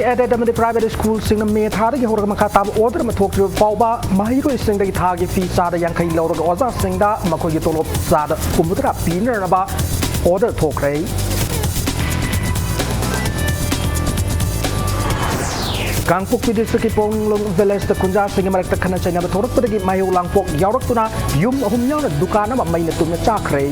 की added अमदी private school सिंग मे थादगी होरग मखा ताब ऑर्डर म थोक फाउबा माहिरो सिंगदगी थागी फी सादा यांखै लौरग ओजा सिंगदा मखोगी तोलोब सादा कुमुदरा पीनरबा ऑर्डर थोखरै कांगपुक्पी डिस्ट्रिक्ट की पोंगलोंग विलेज द कुंजा सिंग मरक खना चैना थोरकपदगी मायो लांगपोक यावरक्तुना युम अहुम यावना दुकान अमा मैना तुमना चाखरै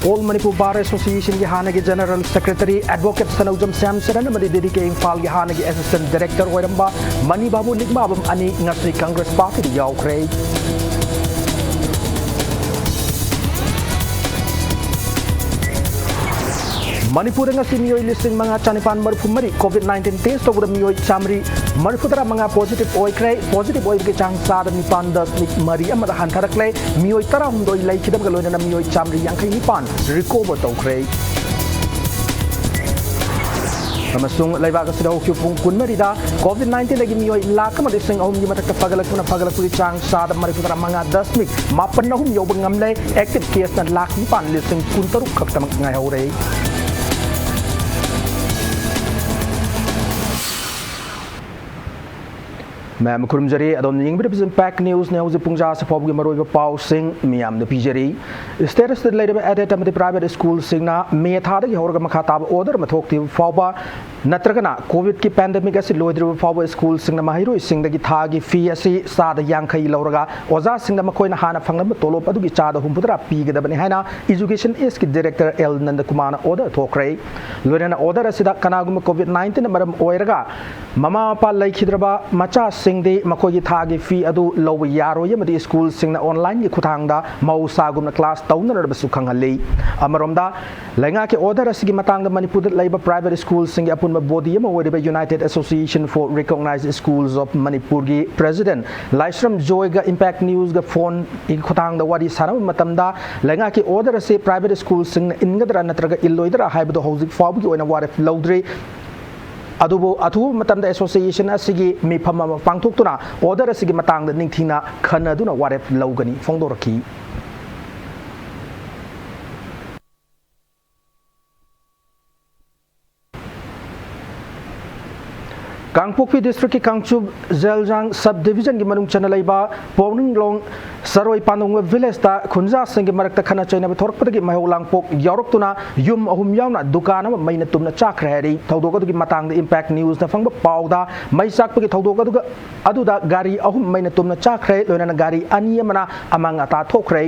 All Manipur Bar Association की हाने की general secretary advocate Sanoujam Samson अमदी दिल्ली के इम्फाल की हाने की असिस्टेंट डायरेक्टर ओइरंबा मनी बाबू लिगमा अबम अनि ngasi कांग्रेस पार्टी दी यावख्रे Manipur ngasi miyoi listing mga chanipan marfumari COVID-19 test over miyoi chamri marfutara mga positive oikre positive oik ke chang sada nipan das mari amada hantarakle miyoi tara humdoi lai khidam galoina na miyoi chamri yankai nipan recover tokre amasung laibaga sida hokyu pung kunmarida COVID-19 lagi miyoi lakam adi sing ahum gi matak fagalakuna chang sada marfutara mga dasmik mapan na hum yobang ngamle active case na lak nipan listing kuntaruk khaktam ngai hore मैं मुखरुम जरी अदोम निंग बिर impact news ने उसे पुंजा से फॉब के मरोई पाव सिंह मियाम द पीजरी स्टेटस द लेडर एडेट अमदे प्राइवेट स्कूल सिंगना मे थाद की होरग मखा ताब ऑर्डर म थोकति फावबा नत्रगना कोविड की पैंडेमिक असि लोइद्र फावबा स्कूल सिंगना माहिरो सिंगदगी थागी फी असि साद यांखै लौरगा ओजा सिंगना मखोइना हाना फंगलब तोलोप अदुगी चाद हुंपुदरा पीगदबनि हाइना एजुकेशन एस की director L Nand Kumar order थोखरै लोइना order असिदा कनागुम Covid 19 मरम ओइरगा ममा पापा लैखिद्रबा मचा सिंगदे मखोगी थागी फी अदु लौ यारो यमदि स्कूल सिंगना ऑनलाइन की खुथांगदा मौसागुम क्लास तौनरबसु खंगहलै अमरोमदा लैंगा के ऑर्डर असि की मतंग मणिपुर लैब प्राइवेट स्कूल सिंग अपुन body ama oiba United Association for Recognized Schools of Manipur gi president Laisram Joy ga Impact News ga phone in khotang da wadi sanam matamda lenga ki order se private schools sing ingadra natraga illoidra haibdo housing fabu gi oina waref laudre adubo athu matamda association asigi mi phama pangthoktuna order asigi matang da ningthina khanaduna waref laugani phongdoraki Kangpokpi district की कांगचुब जेलजांग sub division की मनुंग चना लैबा पोंगलोंग सरoi पानोंग village ता खुंजा सिंग मरक खना चैना थोरकपदगी महौलांगपोक यावरक्तुना yum अहुम यावना दुकान अमा मैना तुमना चाखरे हरि थौदोगदगी मतंग इम्पैक्ट न्यूज़ ना फंग पावदा मै चाकपगी थौदोगदुगा अदुदा गाड़ी अहुम मैना तुमना चाखरे लोइना गाड़ी अनि अमना अमांग अता थोखरे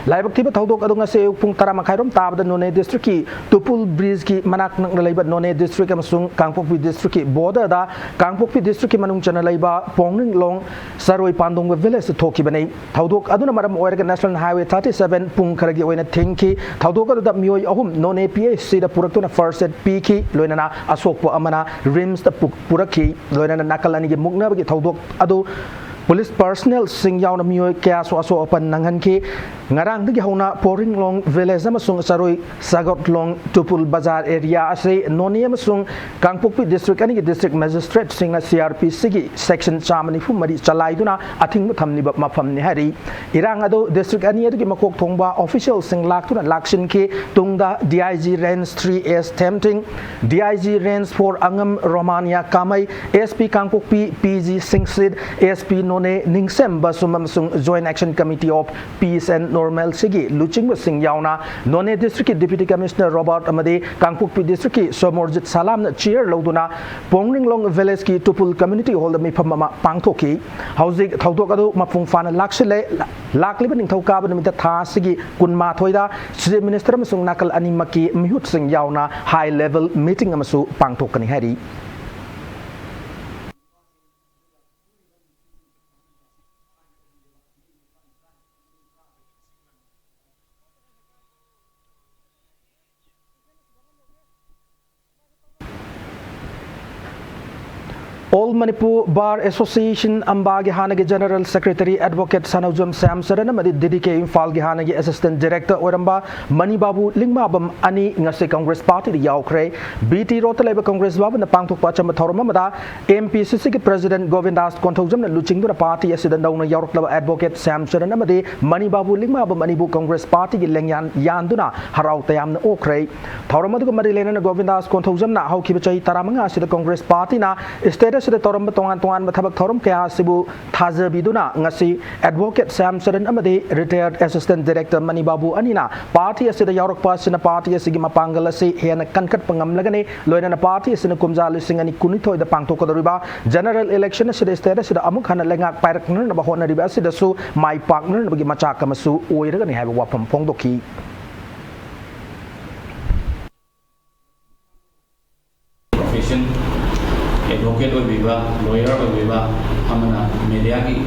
लाइबक्तिबा थौदोग अदुंगा से पुंग 10 मखाइरोम ताबदा नोने डिस्ट्रिक्ट की टुपुल ब्रिज की मनाक नंग लैबा नोने डिस्ट्रिक्ट अमसुंग कांगपुक्पी डिस्ट्रिक्ट की बॉर्डर दा कांगपुक्पी डिस्ट्रिक्ट की मनुंग चना लैबा पोंगनिंग लोंग सरoi पानोंग विलेज थोकी बनै थौदोग अदुना मरम ओइरगा नेशनल हाईवे 37 पुंग खरगी ओइना थिंकी थौदोगदुदा मियोय अहुम नोने पीएचसी दा पुरक्तुना फर्स्ट एड पीकी लोइनाना असोकपो अमना रिम्स दा पुरखी लोइनाना नाकलानी की मुगनाबगी थौदोग अदु पुलिस पर्सनल सिंग यावना मियोय क्यासो असो अपन नंगन की ngarang dagi hauna poring long village amasung saroi sagot long tupul bazar area ase noni amasung kangpokpi district ani district magistrate singna CRP sigi section chamani fu mari chalaiduna athing thamni ba mafam ni hari irang ado district ani adu makok thongba official sing laktuna lakshin ki tungda DIG range 3S tempting DIG range 4 angam romania kamai SP kangpokpi PG singsid ASP none ningsem basum amasung joint action committee of peace and normal sigi luching sing yauna none district deputy commissioner robert amade kangpokpi district ki somorjit salam na chair loduna pongring long village ki tupul community hall mi phama pangthoki hauzik thaudok adu mapung fana laksile lakliba ning thauka ba nimita tha sigi kunma thoida chief minister amasung nakal animaki mihut sing yauna high level meeting amasu pangthokani hari All Manipur Bar Association Ambagi Hanagi General Secretary Advocate Sanawjum Sam Saranamadi DDK Imphal Hanagi Assistant Director Oramba Manibabu Lingmabam Ani Ngasi Congress Party the Yaukre BT Rotaleba Congress Baban the Pangtuk Pachama Thoramamada MPCC President Govindas Kontojum Luching to the party as the Dona York Advocate Sam Saranamadi Manibabu Lingmabam Manibu Congress Party Lenyan Yanduna Harautayam Okre Thoramadu Marilena Govindas Kontojum na how Kibichai Taramanga the Congress Party na Status the Toram Tongan Matabak Toram Kaya Sibu Taza Biduna Ngasi Advocate Sam Saran Amadi Retired Assistant Director Manibabu Anina Party as the York Pass in a party as Sigima Pangalasi Hiana Kankat Pangamlagani Loyana Party is in a Kumzali Singani Kunito the Pangtoko Riba General Election as the status the Amukana Lenga Parakner Bahona Ribasi the Su my partner Machaka Masu Oirani have a weapon Pondoki. Advocate oiba lawyer oiba amana media ki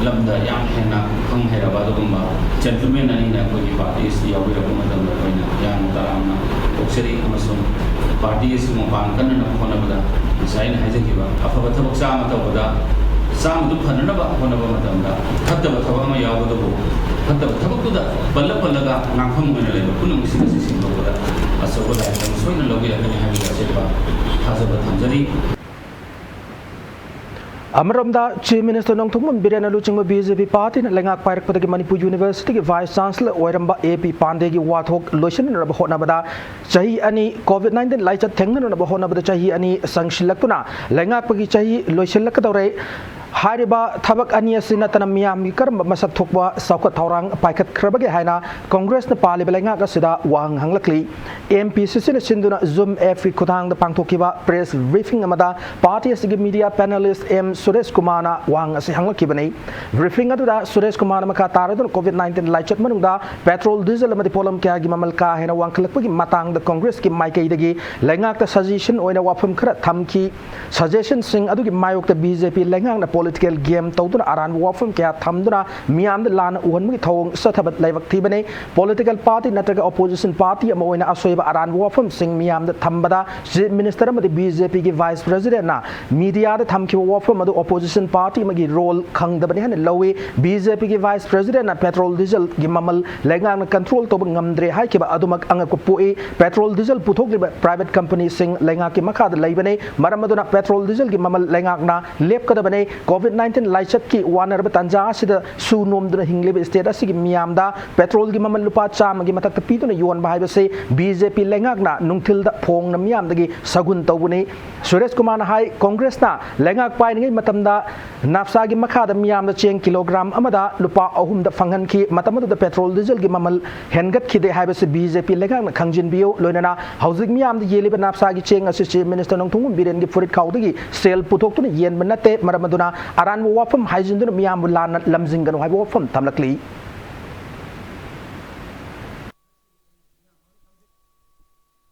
lamda yam hena khang hairaba dugumba gentleman ani na koi parties yawi ra matam da koina yan taramna okseri amasum parties mo pan kan na khona bada design hajekiba afaba thabak sa mata bada sam du phanna ba khona ba matam da khatta ba thaba ma yawu do khatta ba thabak du da balla balla ga ngam ngena le kunum sing sing do bada asoba da soina logi ya ni habi ga sepa hazaba thamjari Amaramda Chief Minister Nong Thungmun Birena Luching BJP Party Lengak Parak Padaki Manipur University Vice Chancellor Oiramba AP Pandegi Wathok Lotion Rabahona Bada Chahi Ani COVID-19 Laichat Tengan Rabahona Bada Chahi Ani Sangshilakuna Lengak Pagi Chahi Loishalakadore Hariba Tabak Ania Sinatana Miam Karma Masat Thokwa Saukat Taurang Paikat Krabagi Haina Congress na Pali Belengaka Sida Wang Hanglakli MPCC Sinduna Zoom Every Kutang the Pangtokiba press briefing Amada Party as media panelist M Suresh Kumana Wang as Hanglakibani briefing Aduda Suresh Kumana Makatara COVID-19 Laichat Manunda Petrol Diesel Madipolam Kagi Mamalka Hena Wang Kalapagi Matang the Congress Ki Maike Dagi Lengak the suggestion or in a Wapum Krat Tamki suggestion sing Aduki Mayok the BJP Lengang the political game Toduna Aran Wafum Kia Tamduna Miam the Lan Uhanmi Tong Satabat Lavak Tibane political party Nataga opposition party Amoina Asoiba Aran Wafum Sing Miam the Tambada Minister of the BJP Vice President na media the Tamki Wafum the opposition party Magi role Kang the Banihan Lowe BJP Vice President na petrol diesel Gimamal Lengang control to Ngamdre Haikiba Adumak Angakupui petrol diesel Putok private company Sing Lengaki Maka the Labane Maramaduna petrol diesel Gimamal Lengak na Lepkadabane COVID-19 Laichat ki waner batanja sida su nom duna hinglebe state asigi miamda petrol gi mamal lupa cham gi matak pitu na yuan bahai se BJP lengak na nungthil da phong na miam dagi sagun tawbuni Suresh Kumar na hai Congress na lengak pai ngai matamda nafsa gi makha da miam da cheng kilogram amada lupa ahum da phangan ki matamadu da petrol diesel gi mamal hengat ki de hai se BJP lengak na khangjin bio loinana haujik miam da yeli ba nafsa gi cheng asi chief minister nong thungum biren gi furit khawdagi sel puthok tu yen manate maramaduna Aran Wafum Hajindun Miamulan Lamzingan Wafum Tamlakli.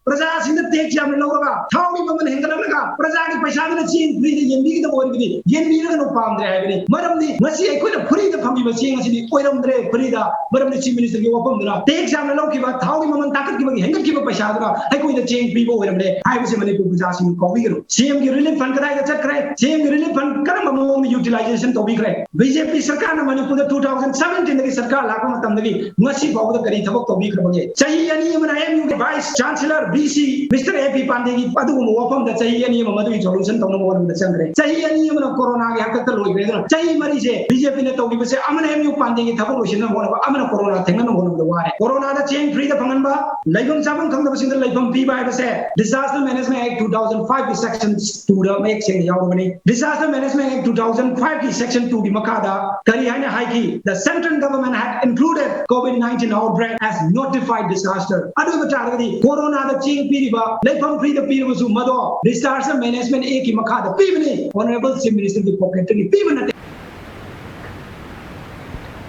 Praja sinda tek jam loga thawmi maman hengalaga praja ki paisa na chin free de yendi ki bor ki yendi ga no pam dre ha maram ni ngasi ai koi na free da phambi ba chin ngasi ni oiram dre free da maram ni chief minister ki wapam dra tek jam lo ki ba thawmi maman takat ki ba hengal ki ba paisa dra ai koi da chin free bo oiram dre ai se mane ku praja sin ko wi garo CM ki relief fund kadai ga chat kare CM ki relief fund karam mo utilization to bi kare BJP sarkar na Manipur 2017 ki sarkar lakho matam dagi ngasi ba da kari thabak to bi kare bage chahi ani mana MU vice chancellor BC Mr. AP Pandegi Padu Wafam the Chahi Madu solution Tono the Sangre. Chahi Corona Yakata Loy. Chahi Marise, BJP Togi say Amanemu Pandegi Tabution of Amana Corona, Tengan one of the water. Corona the chain free the Pangamba, Lagon Saman comes in the Lagon P by the say Disaster Management Act 2005 Section 2 the makes in Yawani. Disaster Management Act 2005 Section 2 the Makada, Karihana Haiki. The central government had included COVID-19 outbreak as notified disaster. Adu Corona the Ching Piriba, let from free the Piribu Mado, disaster management Eki Makada, Pivani, Honorable Chief Minister of Pocket, Pivan.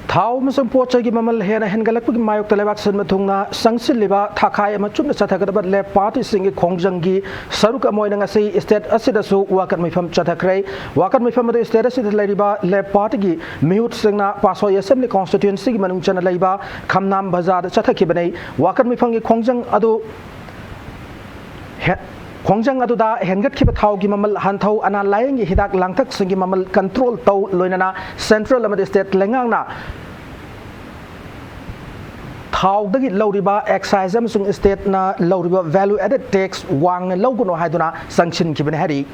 Thao masang pocha gi mamal hena hengalak gi mayok telebak sen mathungna sangsil liba thakai amachum na chathagadabat le party singi khongjang gi saruk amoy na sei state asida su wakat mifam chathakrai wakat mifam de state asida laiba le party gi mihut singna pasoi assembly constituency gi manung chana laiba khamnam bazar chathaki banai wakat mifam gi khongjang adu Khongjang aduda hengatkiba thawgi mamal hanthau ana layengi hidak langthak singi mamal control tau loinana central amadi state lengangna thawdagi lawriba excise amsung state na lawriba value added tax wang lawguno haiduna sanction kibane hari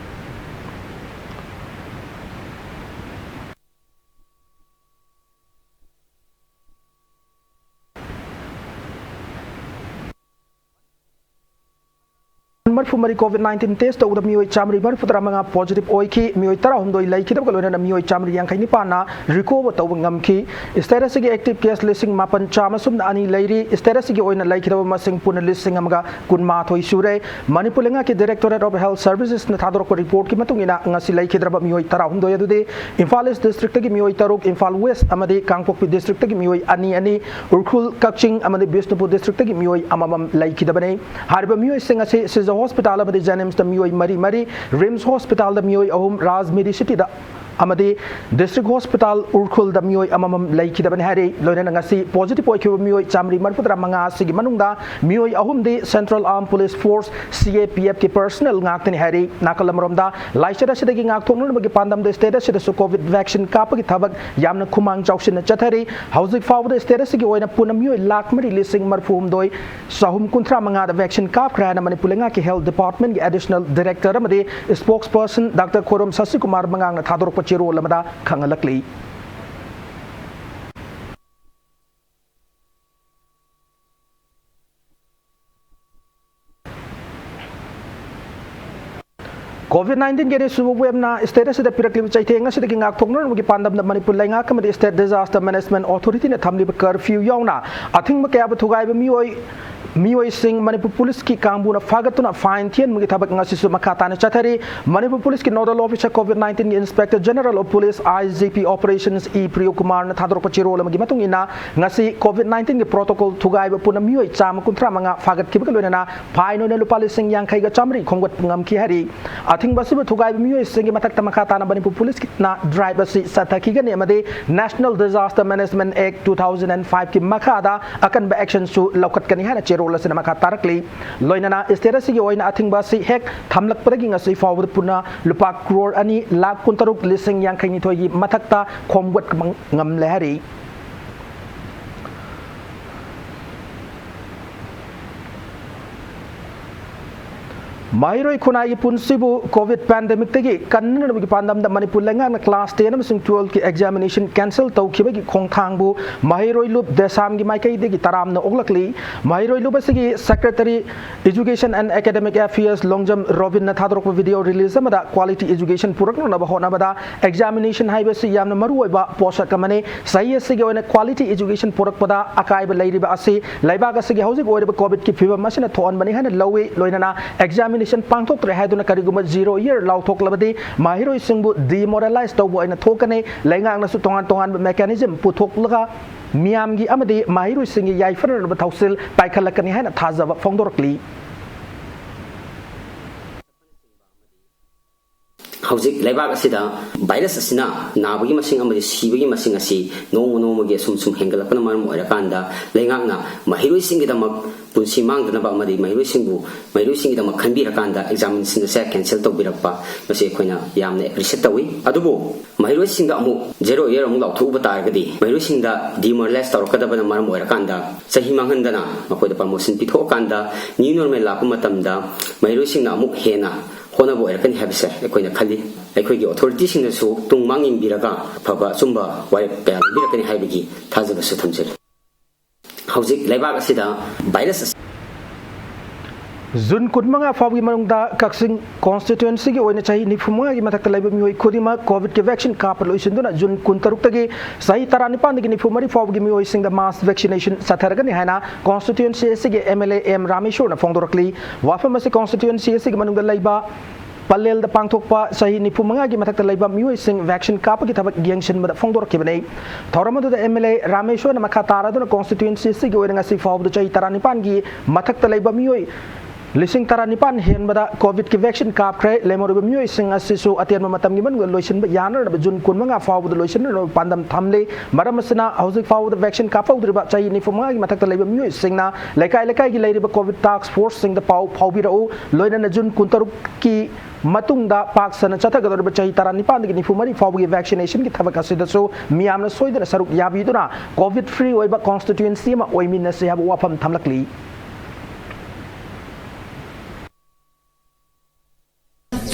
Marfumari COVID-19 test to the Mio Chamri Marfutramanga positive oiki, Mioitara Humdo Lake, the Mio Chamri Yankanipana, recover to Ngamki, Sterasigi active case listing Mapan Chamasum, Ani lady, Sterasigi oin a lake of Masing Puna listing Amaga, Kunmato Isure, Manipulanga Directorate of Health Services, Natadoko report Kimatungina, Nasi Lake Draba Mioitara Humdo Yade, Infalis District Mioitaruk, Infal West, Amadi, Kangpopi District Mio Ani, Urkul Kaching, Amadi Bisnupu District Mio Amam Lake Dabane, Harba Mio Singasi, Sizzle Hospital of the Janims, the Mui Mari, Rims Hospital, the Mui Ahum, Raz Medicity, the Amadi District Hospital, Urkul, the Mui Amam Lake, the Benhari, Lorenangasi, positive Oki Mui Chamri Marputra Manga, Sigimanunda, Mui Ahum, the Central Armed Police Force, CAPF personnel, Naktan Harry, Nakalamronda, Laisha Siding Akton, Pandam, the status of the COVID vaccine, Kapaki Tabak, Yamna Kumang Jokshin, Chatari, Housing Forward, the status of Punamui, Lakmari, Lissing Marfum Doi, Sahum Kuntra Manga, the vaccine Kap, Krana Manipulanga Health Department, additional director, Amadi, spokesperson, Dr. Korum Sasikumar Manga, Tador Chiro Lamada Kangalakli. COVID-19 gene subu webna status the pirakli chaithenga sidagi ngak thokna mugi pandam da Manipur lainga kamadi state disaster management authority ne thamli curfew yauna athing ma kaya thugai ba mioi sing Manipur police ki kambuna fagatuna fine thien mugi thabak ngasi su makata na chathari Manipur police ki nodal officer COVID-19 inspector general of police IGP operations E Priyo Kumar na thador pachiro lamagi matungina ngasi COVID-19 ki protocol thugai ba puna mioi cham kuntra manga fagat ki bakalo na fine no lupa lising yang kai ga chamri khongwat ngam ki hari athing basibu thugai ba mioi sing matak tamakata na Manipur police ki na driver si sathaki ga ne amade National Disaster Management Act 2005 ki makada akan ba action su laukat kani hana chero la sinama katarakli loinana sterasi gi oina athing basi hek thamlak paragi ngasi forward puna lupa crore ani lakh kuntaruk lising yang kai ni thoi mathakta khomwat ngam lehari Mahiroi Kunai Punsibu COVID pandemic tegi kanna bagi pandam da Manipur lenga na class 10 amasung 12 ki examination cancel tau ki bagi khongthang bu Mahiroi Lup desam gi maikai degi taram na oglakli Mahiroi Lup asigi secretary education and academic affairs longjam Robin na thadrok video release amada quality education purak na ba hona bada examination haibasi yamna maru ba posa kamane sahi asigi oina quality education purak pada akai ba lairi ba asi laiba ga asigi hausi oida ba COVID ki fiba masina thon bani hana lowe loinana examination Pangtok Rehaduna Kariguma 0 year Lautok Labadi, Mahiro Singbu demoralized over in a tokane, Langang Sutongan mechanism, Putok Laga, Miamgi Amadi, Mahiro Singi Yaifer of Tausil, Paikalakani Hana Taza Fondorkli. Hauzik leibak asida virus asina nabagi masing amadi sibagi masing asi nomo gi sum hengalapana maram oirakanda lengakna mahiroi singi damak punsi mangdana ba amadi mahiroi singi damak khanbirakanda examination se cancel tawbirakpa mase khoina yamne appreciate tawi adubo mahiroi singa amu 0 year amu lauthu batargadi mahiroi singda demoralize tawrakadabana maram oirakanda sahi manghandana makoida promotion pithokanda new normal lakumatamda mahiroi singna amu hena Hona boy kan habisa ekoina khali ekoi authority sing su tung mangin biraga phaba chumba wai pa birakani haibigi thajaba su thamjel hauzik leibak asida virus Zun Kudmanga Fabi Marunda Kaksing constituency gi oina chahi nifumanga gi matak laiba mioi khudima COVID ki vaccine kapalo isinduna Jun Kuntarukta sahi taranipan gi nifumari Fabi mioi sing the mass vaccination satharagani haina constituency gi MLA M Rameshwar na fongdorakli wafamasi constituency gi manungda laiba Palel the Pangtokpa sahi nifumanga gi matak laiba mioi sing vaccine kapa gi thabak giangshin mada fongdor kibane thoramadu the MLA Rameshwar na makatara duna constituency gi oina ngasi Fabi chahi taranipan gi matak laiba mioi Lising taranipan hen bada COVID ki vaccine kap kre lemor bemyo sing asisu atian matam giman loisin ba yanar ba jun kun manga faw the loisin no pandam thamle maramasna housing faw the vaccine kap faw ba chai ni fuma gi matak le bemyo sing na lekai gi leiri ba COVID task force sing the paw bi ro loina na jun kun taruk ki matungda pak sana chata gador ba chai taranipan gi ni fumari faw gi vaccination gi thabak asida so miamna soidra saruk yabi duna COVID free oi ba constituency ma oi min na se ha wa pham thamlakli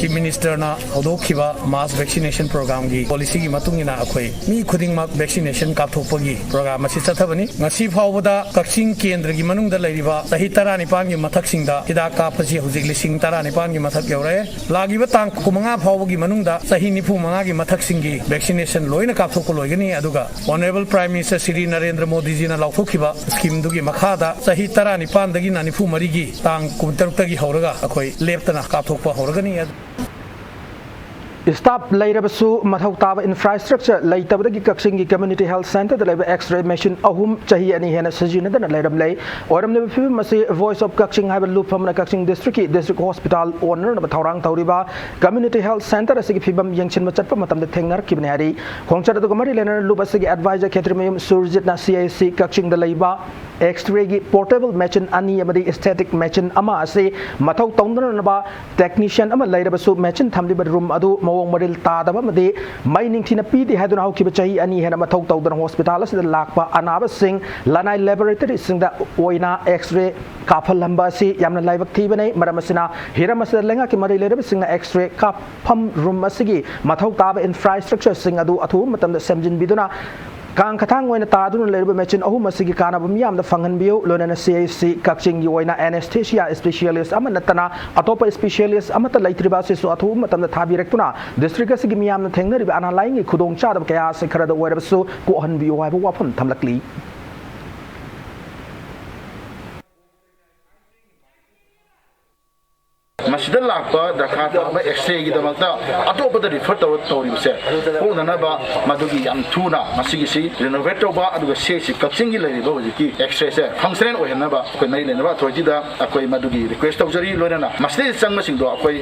Chief Minister na hodokiba mass vaccination program gi policy gi matungina akhoi mi khuding mak vaccination kapthokpagi program asi chathabani ngasi phawda kakching kendra gi manungda leiriba sahi tarani pan gi mathaksing da hida ka phasi hujik lising tarani pan gi mathak yaure lagiba tang kumanga phawba gi manungda sahi nifu manga gi mathaksing gi vaccination loina kapthokko loigani aduga honorable prime minister Shri Narendra Modi ji na lauthokiba scheme du gi makhada sahi tarani pan dagi na nifu mari gi tang kumtaruk gi horaga akhoi leptana kapthokpa horagani Staff Lairabasu Mathautaba infrastructure Laitabagi Kaksingi Community Health Center, the Labor X-ray machine Ahum Chahi and Hena Sajina than a Lairam Lay, or Masi voice of Kaksing have a loop from the Kaksing District Hospital owner of Taurang Tauriba, Community Health Center, a Sigibam Yangshin Machapamatam the Tengar Kibnari, Hongcha the Gomari Leonard Lupasigi advisor Catrimium Surjitna CIC Kaksing the Laiba, X-ray portable machine Ani Yamadi aesthetic machine Ama say Matau Tondanaba technician Ama Lairabasu machine Tamliba room Adu. Maril Tadaba Made, mining Tina P, the Hadon Kibachi, and he had a Matok Hospital, the Lakpa, Anaba Singh, Lanai Laboratory, Sing the Oina X-ray, Kapal Lambasi, Yamna Live Tibane, Maramasina, Hiramasa Lenga Kimari, Sing X-ray, Kapam Room Masigi, Matok Taba infrastructure, Sing Adu Atum, Matam the Semjin Biduna. Kang katang when a tadun labor mention oh masigi kana bamiam the fangan bio lona CAC kakching yoina anesthesia specialist amanatana atopa specialist amata laitriba so atu matam the thabirektuna district sigi miam the thengna riba analying khudong cha da kaya se khara da wera so ko han bio wa wapam thamlakli Masjid Lakpa, the Kata, X-ray, the Mata, Atopa the refer to himself. Who the Naba, Madugi, and Tuna, Masigi, Renovatoba, and the Shashi, Katsingi, X-ray, Function or Naba, Nava, Tojida, Akoi Madugi, request of Zari, Lorena, Masjid Sangasing,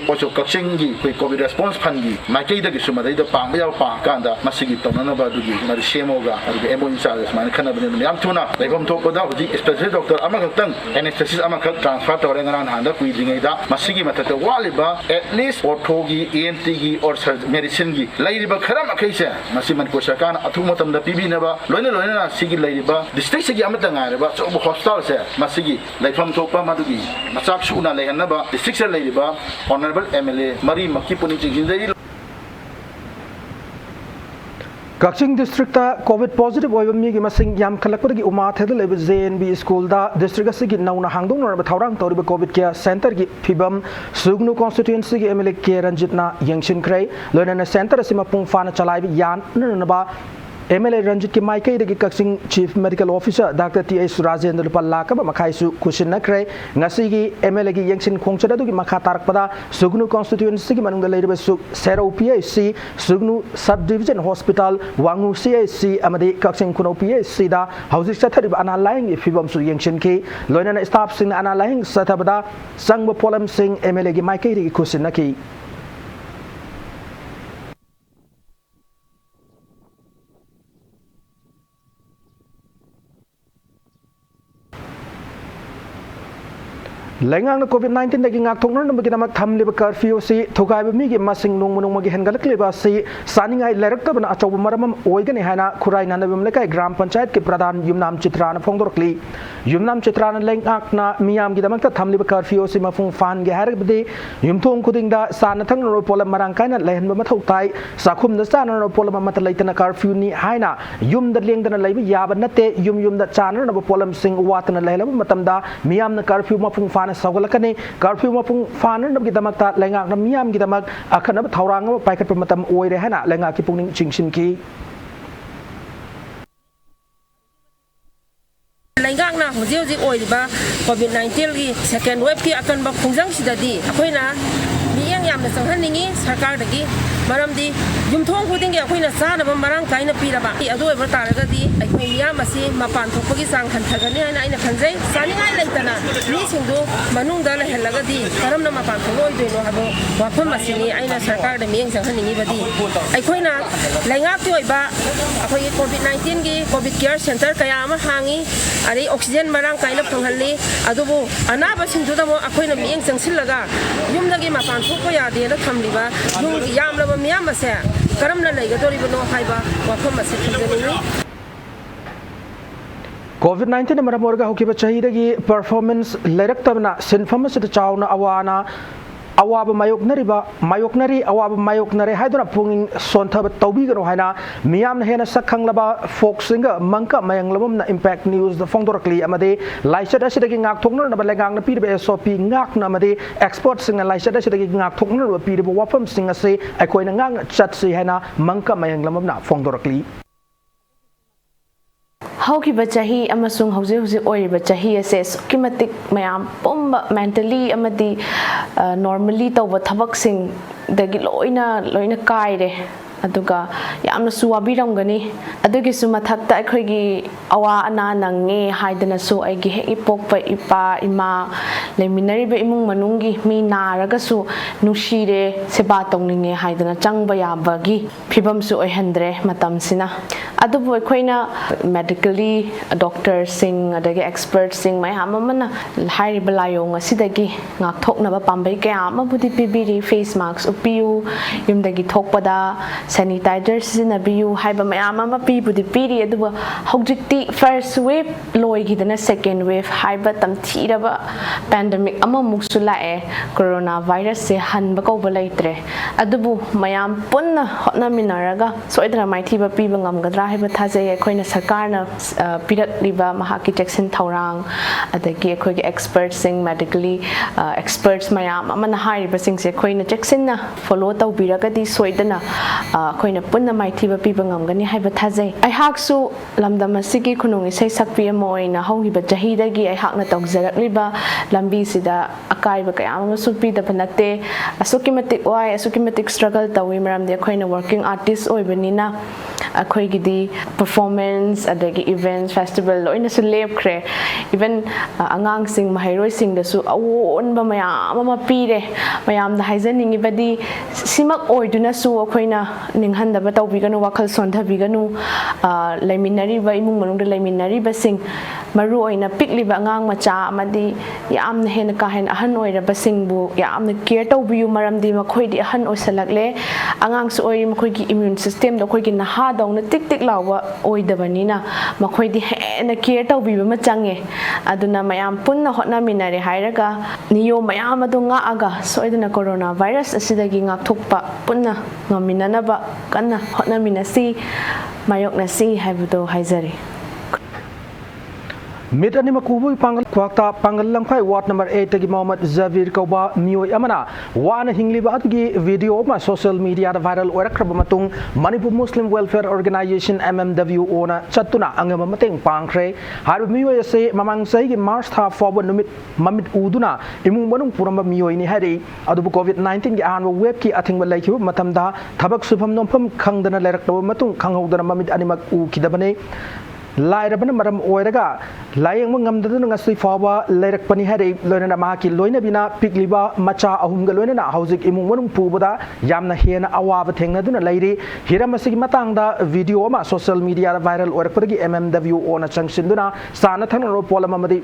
also Katsingi, COVID response Pangi, Makeda Gisuma, the Pambia Pakanda, Masigi, Tonanaba Dugi, Marishemoga, and the Emo Inside, Manakana, Yamtuna, they come to Koda, the specialist doctor Amakatan, anesthesia Amakat transfer to Rengan Handa, Quidinga, Masigi. Waliba at least or togi, ENT or medicine gi. Laiba Karam Acacia, Masiman Pushakan, Atumatam the Pibi Neva, Lona Sigi Laiba, the Stage Amatanga, so hostile, Masigi, like from Topa Madugi, Masak Shuna Layanaba, the Sixer Laiba, Honorable MLA, Marie Makipuni. Kakching District COVID positive oiba mi gi masing yam khalakpagi uma thedal lebe JNB school da district asigi nauna hangdong nor thaurang toriba COVID care center gi phibam sugnu constituency gi MLA K Ranjitna yangshin krai loina center asima pung fana chalai yan naba MLA Ranjit ki Maikai de Kakching Chief Medical Officer Dr. T.S. Rajendra Pallaka Makaisu Kushin Nakre Nasigi MLA gi Yangshin Kongchada gi Makatar Pada Sugnu constituency gi manung lebe su Sero PAC Sugnu subdivision hospital Wangu CAC amade Kakching Kuno PAC da housing sathari analying ifibam su Yangshin ki loina staff sing analying sathabada sangba polam sing MLA gi Maikai de Kushin Naki Lengang COVID-19 dagi ngak thongnon nambagi namak thamliba curfew si thogaiba mi gi masing nongmunong magi hengalakliba si saningai lerakta bana achob maramam oigani hana khurai nanabim lekai gram panchayat ki pradhan yumnam chitrana phongdorkli yumnam chitrana lengak na miyam gi damakta thamliba curfew si mafung fan gi harabdi yumthong khudingda sana thang ro polam marangkaina lehenba mathau tai sakhum da sana ro polam mata leitana curfew ni haina yum da lengdana leiba yaba nate yum da chana na polam sing watana lehlaba matamda miyam na curfew mafung fan Sagalakani, curfew mapung fanan of Gidamakta, Lenga, Miam Gidamak, Akanab Taurang, Packet Matam, Oirehana, Lenga Kipung Chingshinki. Lengang na Hosea Oiba, COVID-19 second wave ki akan bakung sidadi. Ako'y na, niyang yam na sanghaningi, sarkar dagi, मरमदी युमथोंग खुदिंग अखोइना चानब Marang काइना Pirba अदु ओइबर तारगदी अखोइ मियाम असी मपान थोकपगी चांग हंथगनी हाइना आइना खंजै सानिंगाइ लेतना मिसिंदु मनुंगदा लहलगदी करमना मपान थोलोइदोइनो हाबो वाफम असिनी आइना सरकारदा मियेंग संहनिंगिबदी अखोइना लैंगाकि ओइबा अखोइ कोविड-19 गी Covid care centre कया अमा हांगी अरे oxygen Marang काइना फंगहल्ली अदुबो अनाबसिंदुदमो अखोइना मियेंग संगसिलगा युमदगी मपान थोकपा यादेना थमलिबा yum यामलबा मियाम असे करमना लैगदोरिबनो हाइबा वाफम असे खंजनिंगी COVID-19 मरम ओरगा होकिबा चाहिदगी परफॉर्मेंस लेरक्तबना सिनफम से चावना अवाना अवाब मायोकनरी अवाब मायोकनरे हाइदुना पुंगिंग सोंथब तौबीगनो हाइना मियाम हेना सखंगलबा फोक्सिंग मंका मयंगलबमना इंपैक्ट न्यूज द फोंदोरकली अमदे लाइसेट असिदगी ngaक थोकनरनबा लेगांगना पीरबे एसओपी ngakna अमदे एक्सपर्ट सिंग लाइसेट असिदगी ngaक थोकनरबा पीरबे वाफम सिंग असे अखोइना ngang चटसि हाइना मंका मयंगलबमना फोंदोरकली हौकिबा चाही अमसुंग हौजे हौजे ओइबा चाही असे सुकी मतिक मयाम पुंबा मेंटली अमदी नॉर्मली तौबा थबकसिंग दगी लोइना कायरे अदुगा यामना सुवाबिरमगनी अदुगिसु मथक्ता अखोइगी अवा अना नंगे हाइदनसु आइगी हे इपोकपा इपा इमा लेमिनरिबे इमुंग मनुंगी मी नारगसु नुशीरे सेबा तौनिंगे हाइदना चंगबा याबगी फिबमसु ओइहंद्रे मतमसिना अदुबु अखोइना मेडिकली डॉक्टर सिंग अदगे एक्सपर्ट सिंग मयाम अमना हाइरिबा लायोंग असिदगी ngakthoknaba pambai kaya amabudi pibiri face mask upiu yumdagi thokpada sanitizer sinabiu haiba mayam ama pibudi piri aduba hojikti first wave loigidana second wave haiba tamthiraba pandemic ama muksu lae coronavirus se hanba kawba leitre adubu mayam punna hotna minaraga soidra maithiba piba ngamgadra haiba thajai akoina sarkarna pirakliba mahaki jackson thaurang adagi akoigi experts sing medically experts mayam amana haiba singse akoina jackson na follow tawbiragadi soidana अखोइना पुन्ना माइथिबा पिबा ngamgani haiba thajai aihaksu lamdam asigi khunung isai sakpi amoina hauhiba jahidagi aihakna tawjarakliba lambi sida akaiba kayama supi da banate asukimatik struggle tawi maramde akhoi working artist oibanina akhoi gidi performance adagi events festival loina su lepkhre even angang sing mahairoi sing da su awon ba mayam ama pire mayam da haijaningi badi simak oiduna su akhoina ninghandaba tawbiganu wakhal sondhabiganu laiminariba imung manungda laiminariba sing maru oina pikliba angang macha amadi yamna hena ka hen ahan oiraba singbu yamna care tawbiyu maramdi makhoidi ahan oisalakle angang su oi makhoigi immune system da khoigi naha dawna tik tik lawa oidabanina makhoidi hena care tawbiba ma change aduna mayam punna hotna minare hairaga niyo mayam adu nga aga soidana corona virus asidagi ngakthokpa punna ngaminanaba kanna hotna minasi mayoknasi haibdo haizari Mid ani makubu pangal kwakta pangal langkhai ward number 8 tagi Mohammed Zavir kauba mioi amana wana hingliba atgi video ma social media da viral orakraba matung Manipur Muslim Welfare Organization MMW ona chatuna angama mateng pangkhre har mioi ase mamang sai gi March tha forward numit mamit uduna imung manung puramba mioi ni hari adubu COVID-19 gi anwa web ki athingba laikhibu matamda thabak sufam nompham khangdana lairakba matung khanghodana mamit animak u kidabane लाइरबन मरम ओइरगा lying ngamdaduna ngasi fawa leirakpani hari loina ma ki loina bina pikliba macha ahumga loina na haujik imung manung pubada yamna hena awaba thengnaduna leiri hiramasi matangda video ma social media viral orakpagi MMW ona changsinduna sana thanro polama madi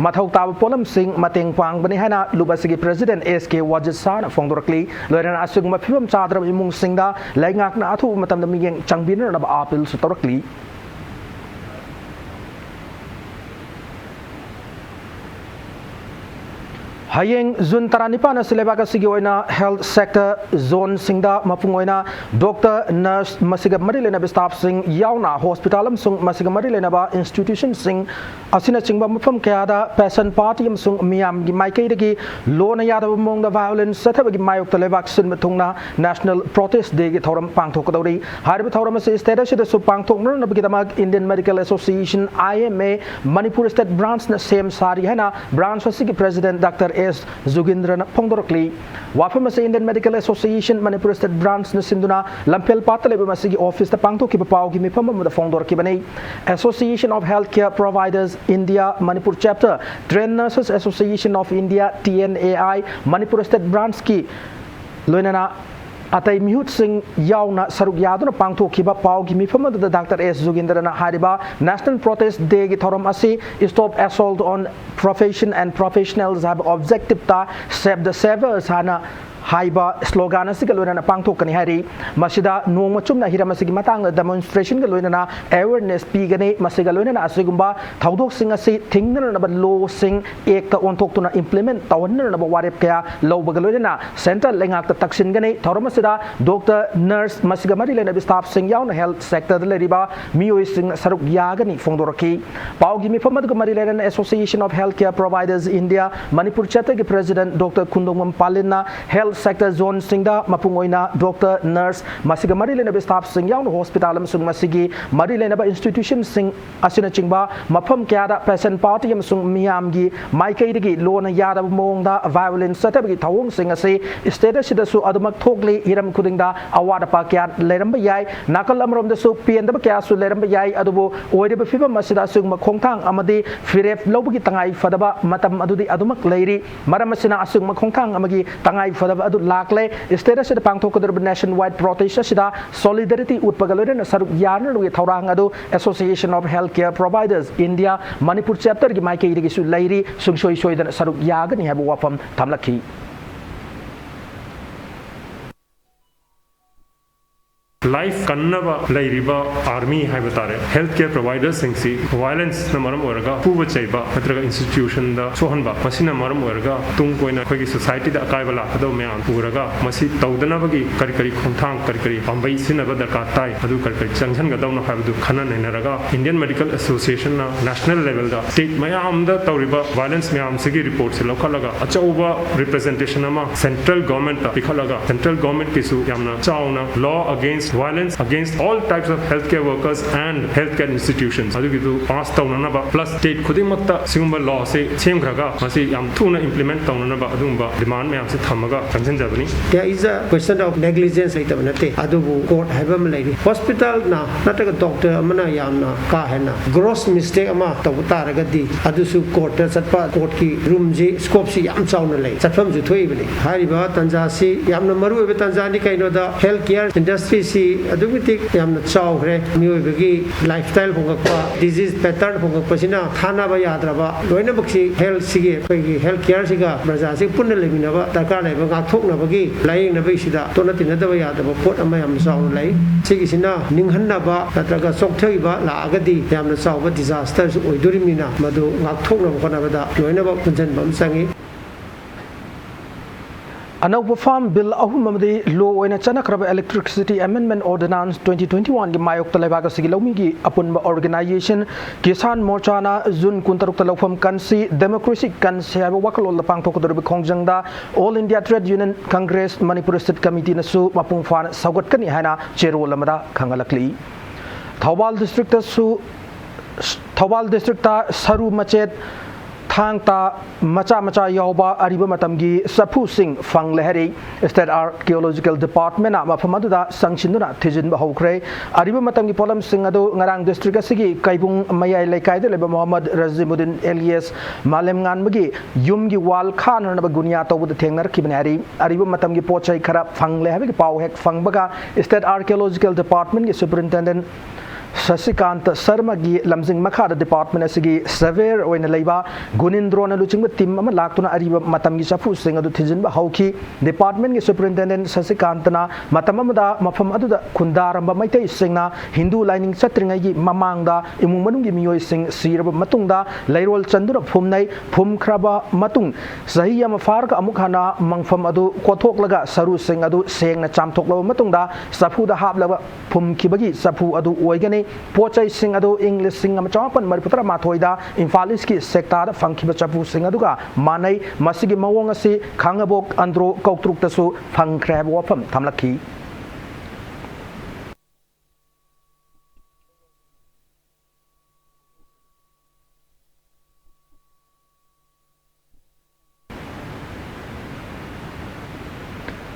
mathau taw polam sing mateng pang bani hana lubasigi president SK Wajsan fongdorakli loina asugma phibam chadra imung singda laingak na athu matamda miyeng changbina na apil sutorakli Hayeng Jun Taranipa na silebaka sige oina health sector zone singda mapung oina doctor nurse masiga marilena staff sing yauna hospital amsung masiga marilena ba institution sing asina chingba mafam kayada passion party amsung miam gi maikai dagi lona yada mong da violence sathabagi mayok talebak sin matungna national protest day gi thoram pangthok dawri harbi thoram se status da su pangthok na bagi damag Indian Medical Association IMA Manipur state branch na same sari hena branch wasigi president Dr. S Zugindrana Pongdorkli Wafam Indian Medical Association Manipur State Branch Sinduna Lampel Patale Masigi Office the Pangto Kipau Gimipam the Fondor Kibane Association of Healthcare Providers India Manipur Chapter Trained Nurses Association of India TNAI Manipur State Branch Ki Loinana Atai Mihut Singh Yauna Saruk Yaduna Pangto Kiba Pau Gimifama the Dr. S Zugindrana Hariba National Protest Day Gitorum Asi Stop Assault on Profession and Professionals have objective ta save the savers hana Haiba slogan Sigaluna Pangto Kanihari Masida no Machumna Hiramasigi Matanga demonstration Galuna awareness Pigane Masigaluna Asigumba Taudok Sing Asi Tingner about low sing Ekta on talk to implement Tawaner about Warepka low Bagaluna Center Lengak the Taksin Gane Toromasida Doctor Nurse Masigamari Lena staff sing yawn health sector the Leriba Mio sing Saruk Yagani Fondoraki Paugimi Pamadagamari Association of Healthcare Providers India Manipur Chatagi President Dr. Kundumam Palina Health Sector Zone Singda Mapungoina Doctor Nurse Masiga Marilena staff Sing Young Hospital Sung Masigi Marilena Institution Sing Asina Chingba Mapam Kiada Peasant Party Sung Miamgi Maikaidigi Lona Yada Monda Violence Satabi Tawong Singasi Status Sidasu Adumak Togli Hiram Kudinda Awada Pakiat Leramba Yai Nakalamrom the Soup and the Kasu Leramba Yai Adubo Oida Fiba Masida Sung Makongtang Amadi Firef Lobuki Tangai Fadaba Matam Adudi Adumak Lady Maramasina Asung Makongtang Amagi Tangai Fadaba Lakle status the Pangtoka nationwide protest sida solidarity Utpagalodan Saruk Yarn with Taurangado Association of Healthcare Providers India Manipur chapter Gimaiki Gisu Lady Sungshoy Shoy than Saruk Yagan have wapam Tamlaki. Life Kannava Lairiba Army Habatare, Healthcare Providers Singsi, Violence Namaram Orga, Puva Chaiba, Patraga Institution, the Sohanba, Masina Maram Orga, Tunkoina Kwagi Society, the Akaivala, Adomean, Uraga, Masi Taudanavagi, Karikari Kontang, Karikari, Ambai Sinaba, the Katai, Adu Karikari, Chanjan Gadona Havdu, Kanan and Raga, Indian Medical Association, national level, the state Mayam, the Tauriba, Violence Mayam Sigi reports, Lokalaga, Achauba representation ama, central government, Pikalaga, central government Kisu, Yamna, Chauna, law against violence against all types of healthcare workers and healthcare institutions. Adugidu pass taunanaba plus state khudimata singumba law se semgraga masi yam thuna implement taunanaba adumba demand mayam se thamaga kanjanjabani. There is a question of negligence itabanate adubu court habam lady hospital na nataga doctor amana yamna ka hena gross mistake ama tawtaragadi adusu court satpa court ki room ji scope si yam chauna lay satfam ju thoibani hariba tanja si yamna maru ebe tanja ni kaino da healthcare industry si adubitik yamna chawre miyobagi lifestyle hongakpa disease pattern hongakpa sina thana ba yadraba loina baksi health sige koi health care siga braja si punna leminaba darkar leba ngakthokna bagi laing na sida tona tinada ba yadaba pot ama yam chaw lai sigi sina ninghanna ba tatraga sokthai ba la agadi yamna chaw ba disaster su oidorimina madu ngakthokna khona bada loina ba punjan bam sangi Another farm bill Ahumadi Law in a Chanakrab Electricity Amendment Ordinance 2021 Mayok Talabaga Sigilomi upon organization Kisan Morchana Zun Kuntaruk Talofam Kansi Democracy Kansi Wakal the Pangtok Kongjangda All India Trade Union Congress Manipur State Committee Nasu Mapungfan Sagot Kanihana Cheru Lamada Kangalakli Thawal District Saru Machet Thangta Macha Yoba Ariba Matamgi Sapu Singh Fang Leheri State Archaeological Department Mapamaduda Sanchinuna Tijin Bahokre Ariba Matamgi Polam Singado Ngarang District Sigi Kaibung Maya Lekai Leba Muhammad Razimuddin Elias Malem Nganmagi Yumgi Wal Khan Nabagunia to the Tenger Kibnari Ariba Matamgi Pochai Karap Fang Lehavi Pawhek Fang Baga State Archaeological Department Superintendent Sasikant Sarmagi Lamsing Makada Department Asigi Severe or in Leba Gunindro and Luching with Tim Malatuna Ariba Matamgi Safu Singer to Tijin Bahauki Department Superintendent Sasikantana Matamamada Mafamadu Kundaramba Maite Singa Hindu lining Satringai Mamanga Imumanungi Mio Sing Sirab Matunda Lairol Chandura Pumnai Pum Kraba Matung Sahia Mafarka Amukana Mangfamadu Kotoklaga Saru Sing Adu Sang Chamtoklo Matunda Sapu the Hablava Pum Kibagi Sapu Adu Oigane Pochai sing ado English sing amachapan Mariputra Matoida Infaliski sector Funkiba Chapu sing aduga Manai Masigi Mawangasi Kangabok Andro Kautruk Tasu Fang Crab Wapam Tamlaki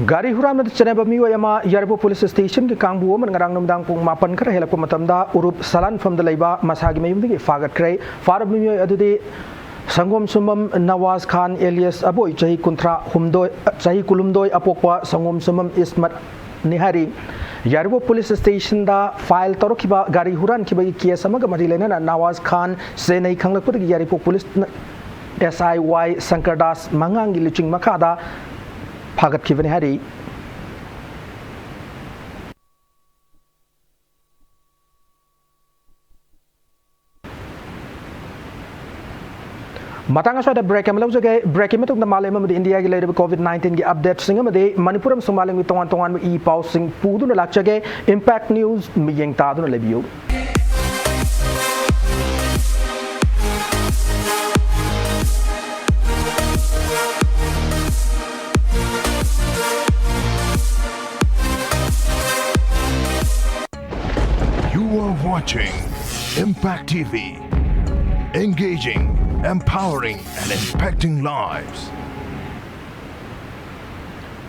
Gari huram na cheneba miwa yama Yarbo police station ki kangbu man ngarang namdang pung mapan kara helak matamda urup salan from the laiba masagi mayum digi fagat kray farab miwa adudi Sangom Sumam Nawaz Khan alias Aboy Chahi Kuntra Humdoi Chahi Kulumdoi Apokwa Sangom Sumam Ismat Nihari Yarbo police station da file torokiba gari huran kiba kiya samaga marilena Nawaz Khan senai khanglakpur Yarbo police SIY Sankardas Mangangi Liching Makada Pagat Kivani Hari Matanga sa break am lawjage break metuk na malay mamadi India gi leire COVID-19 gi update singa made Manipuram sumaling tongan tongan i pau sing pudu na lakjage impact news miyeng tadu na lebiyo You are watching Impact TV, engaging, empowering and impacting lives.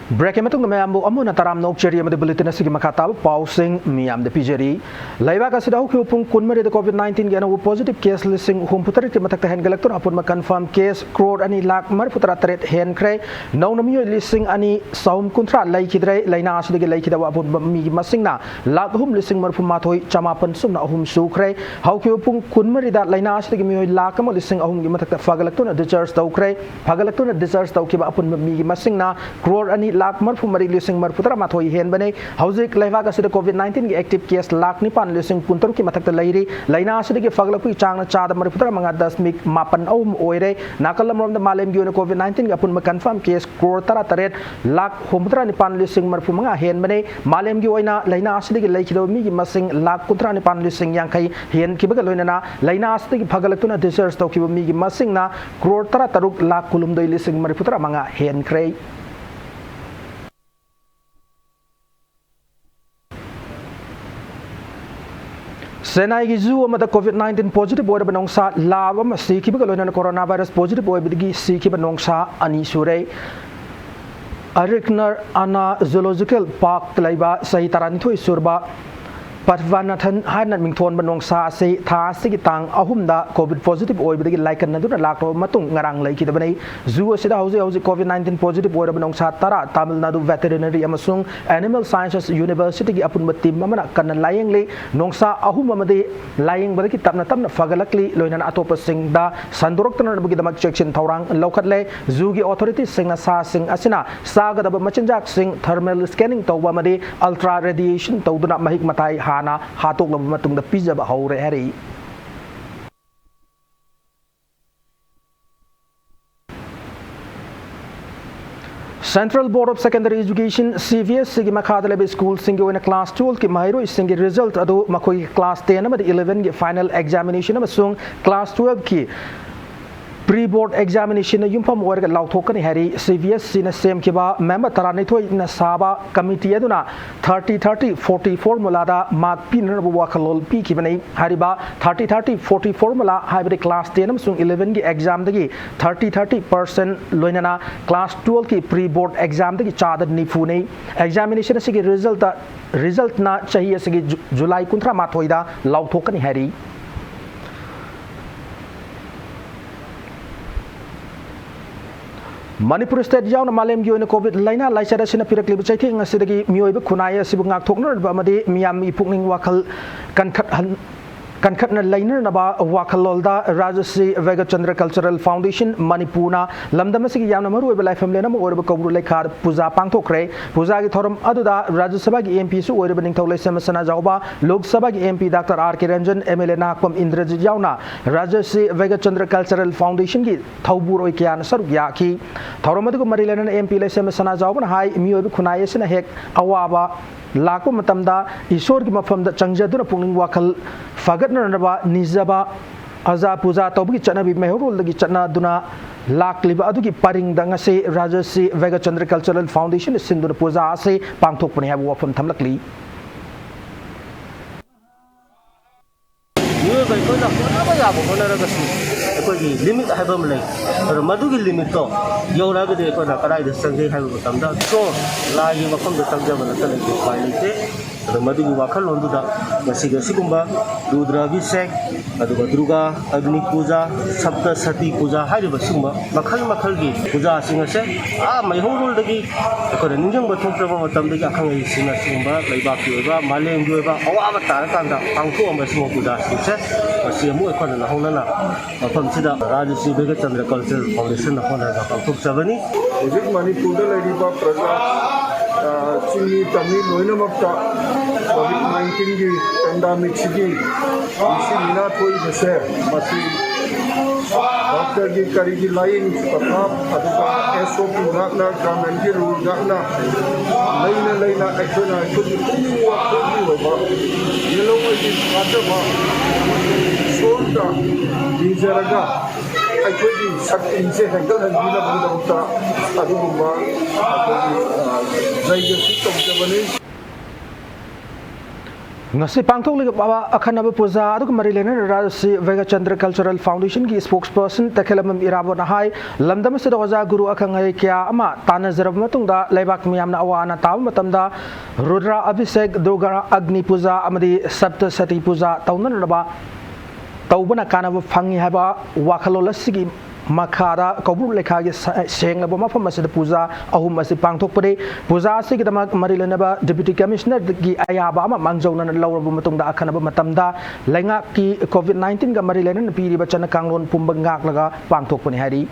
Break metung na mayambu amu na taram na ukcheri amade bulletin asigi makata pausing miyam de pijeri laiba ka sidaw ki upung kunmari de COVID-19 gana u positive case listing hum putari ti matak hen galaktur apun ma confirm case crore ani lak mar putara tret hen kre naw na miyo listing ani saum kuntra lai kidre laina asudi ge lai kidawa apun mi masing na lak hum listing mar pum mathoi chamapan sum na hum su kre haw ki upung kunmari da laina asudi ge miyo lak mo listing ahum gi matak fagalaktur na discharge taw kre fagalaktur na discharge taw ki ba apun mi masing na crore ani lak mar pumari lising mar putara mathoi hen bane hauzik laiva ka sida COVID-19 gi active case lak ni pan lising puntar ki matak lairi laina asidi gi fagalakui chang na chada mar putara manga 10 mapan awm oire nakalam rom da malem gi COVID-19 gi apun ma confirm case crore tara taret lak humputara ni pan lising mar pumanga hen bane malem gi oina laina asidi gi laikhido mi gi masing lak kutra ni pan lising yang kai hen ki baga loina na laina asidi gi fagalakuna discharge taw ki mi gi masing na crore tara taruk lak kulum doi lising mar putara manga hen krei Senai gi zu amada COVID-19 positive boy banong sa lava masi ki bagalo na coronavirus positive boy bidigi si ki banong sa ani sure Ariknar ana zoological park laiba sahi tarani thoi surba Patvanathan hanan mingthon banong sa se tha sigi tang ahumda covid positive oi bidagi laikan na duna lakro matung ngarang lai ki dabani zu asida hauji COVID-19 positive oi banong sa tara Tamil Nadu veterinary amasung animal sciences university gi apun matim amana kan layeng le nongsa ahum amade layeng badaki tapna fagalakli loinan atopa sing da sandorok tan bagi damak section thorang lokhat le zu gi authorities sing sa sing asina saga da machinjak sing thermal scanning tawba made ultra radiation tawduna mahik matai na hatok la matung da pizza ba haure hari Central Board of Secondary Education CVS sigi makhada lebe school singi wena class 12 ki mahiro singi result adu makoi class 10 amad 11 ki final examination amasung class 12 ki pre-board examination na yumpam warga lauthokani hari CVS sina sem kiba member tarani thoi na saba committee aduna 30-30-40 formula da mark pin na buwa khalol pi kibani hariba 30-30-40 formula haibri class 10 amsung 11 gi exam dagi 30-30% loinana class 12 ki pre-board exam dagi chadad nifu nei examination sigi result na chahiye sigi July 19 ma thoida lauthokani hari Manipur state yaw na malem gi ona covid laina laisada sina pirakli bchaithi ngasidagi mioiba khunaya sibu ngak thokna bamade miyam mi pukning wakal Kankhat na lainer na ba wakalolda Rajasri Vega Chandra Cultural Foundation Manipuna lamdam sigi yamna maru eba life family na mo orba kobru lekhar puja pangthokre puja gi thoram aduda Rajya Sabha gi MP su orba ning tholai semasana jawba Lok Sabha gi MP Dr R K Ranjan MLA Nakpam Indrajit yawna Rajasri Vega Chandra Cultural Foundation gi thawburoi kyan saruk yaki thoram adu marilena MP le semasana jawba na hai miobi khunai sina hek awaba lakpa matamda isor gi mafamda changjaduna pungning wakal fagatna naba nizaba aza puja tawbi chanabi mehorol gi chana duna lakliba adugi paring danga se Rajasri Vega Chandra Cultural Foundation sinduna puja se pangthok pani habu wafam thamlakli ꯑꯩꯈꯣꯏꯒꯤ limit ꯍꯥꯏꯕ ꯑꯃ ꯂꯩ ꯑꯗꯣ ꯃꯗꯨꯒꯤ ꯂꯤꯃꯤꯠꯇꯣ ꯌꯧꯔꯛꯑꯒꯗꯤ ꯑꯩꯈꯣꯏꯅ ꯀꯗꯥꯏꯗ ꯆꯪꯒꯦ ꯍꯥꯏꯕ ꯃꯇꯝꯗ ꯂꯥꯏꯒꯤ ꯃꯐꯝꯗ ꯆꯪꯖꯕ ꯅꯠꯇ ꯂꯩꯇꯦ ꯎꯄꯥꯏ ꯂꯩꯇꯦ ꯑꯗꯣ ꯃꯗꯨꯒꯤ ꯋꯥꯈꯜꯂꯣꯟꯗꯨꯗ ꯉꯁꯤꯒꯤ ꯑꯁꯤꯒꯨꯝꯕ ꯔꯨꯗ꯭ꯔ ꯑꯚꯤꯁꯦꯛ ꯑꯗꯨꯒ ꯗꯨꯔꯒꯥ ꯑꯒꯅꯤ ꯄꯨꯖꯥ ꯁꯞꯇ ꯁꯇꯤ ꯄꯨꯖꯥ ꯍꯥꯏꯔꯤꯕ ꯁꯤꯒꯨꯝꯕ ꯃꯈꯜ ꯃꯈꯜꯒꯤ ꯄꯨꯖꯥꯁꯤꯡ ꯑꯁꯦ ꯃꯩꯍꯧꯔꯣꯜꯗꯒꯤ ꯑꯩꯈꯣꯏꯅ ꯅꯤꯡꯁꯤꯡꯕ ꯊꯣꯛꯇ꯭ꯔꯕ ꯃꯇꯝꯗꯒꯤ ꯑꯈꯪ ꯑꯍꯩꯁꯤꯡꯅ ꯁꯤꯒꯨꯝꯕ ꯂꯩꯕꯥꯛꯀꯤ ꯑꯣꯏꯕ ꯃꯥꯂꯦꯝꯒꯤ ꯑꯣꯏꯕ ꯑꯋꯥꯕ ꯇꯥꯔꯀꯥꯟꯗ ꯄꯥꯡꯊꯣꯛꯑꯝꯕ ꯁꯤꯒꯨꯝꯕ ꯄꯨꯖꯥꯁꯤꯡꯁꯦ ꯃꯁꯤ ꯑꯃꯨꯛ ꯑꯩꯈꯣꯏꯅ ꯅꯧꯍꯧꯅꯅ ꯃꯐꯝꯁꯤꯗ ꯔꯥꯖꯁ꯭ꯔꯤ ꯚꯦꯒꯆꯟꯗ꯭ꯔ ꯀꯜꯆꯔꯦꯜ ꯐꯥꯎꯟꯗꯦꯁꯟꯅ ꯍꯣꯠꯅꯔꯒ ꯄꯥꯡꯊꯣꯛꯆꯕꯅꯤ ꯍꯧꯖꯤꯛ ꯃꯅꯤꯄꯨꯔꯗ ꯂꯩꯔꯤꯕ ꯄ꯭ꯔꯖꯥ ꯆꯤꯡꯃꯤ ꯇꯝꯃꯤ ꯂꯣꯏꯅꯃꯛꯇ COVID-19ꯒꯤ ꯄꯦꯟꯗꯥꯃꯤꯛꯁꯤꯒꯤ ꯃꯤꯅꯥ ꯊꯣꯛꯏꯕꯁꯦ ꯃꯁꯤ ꯗꯣꯛꯇꯔꯒꯤ ꯀꯔꯤꯒꯤ ꯂꯥꯌꯦꯡ ꯄꯊꯥꯞ ꯑꯗꯨꯒ SOP ꯉꯥꯛꯅ ꯒꯚꯔꯟꯃꯦꯟꯠꯀꯤ ꯔꯨꯜ ꯉꯥꯛꯅ ꯂꯩꯅ ꯑꯩꯈꯣꯏꯅ ꯑꯩꯈꯣꯏꯒꯤ ꯄꯨꯛꯅꯤꯡ ꯋꯥꯈꯜꯒꯤ ꯑꯣꯏꯕ ꯌꯦꯜꯂꯣꯉꯩꯒꯤ ꯊꯥꯖꯕ ꯏꯁꯣꯔꯗ ꯅꯤꯖꯔꯒ ꯑꯩꯈꯣꯏꯒꯤ ꯁꯛꯇꯤꯁꯦ ꯍꯦꯟꯒꯠꯍꯟꯕꯤꯅꯕꯒꯤꯗꯃꯛꯇ ꯑꯗꯨꯒꯨꯝꯕ ꯑꯩꯈꯣꯏꯒꯤ ꯖꯩꯒꯁꯤ ꯇꯧꯖꯕꯅꯤ ngasi pangthokliba akhanaba puja aduga mari lena rajasi vegachandra cultural foundation ki spokesperson takhelamam irabo na hai lamdam se doja guru akhangai kya ama tanazarab matungda laibak miyamna awana taw matamda rudra abhishek durga agni puja amadi sapta sati puja tawnanaba tawbana kanaba phangi haba wakhalolasi Makara Kabul Lekagi saying about Mafama the Puza, Ahum as the Pangtokpade, Puza Sigidamak Marilanaba, Deputy Commissioner, the Ayabama, Manzon and Laura Bumatunda, Akanaba Matamda, Langaki, COVID-19, Marilan, Piri Bachana Kanglon, Pumbangak, Pangtokpani Hari.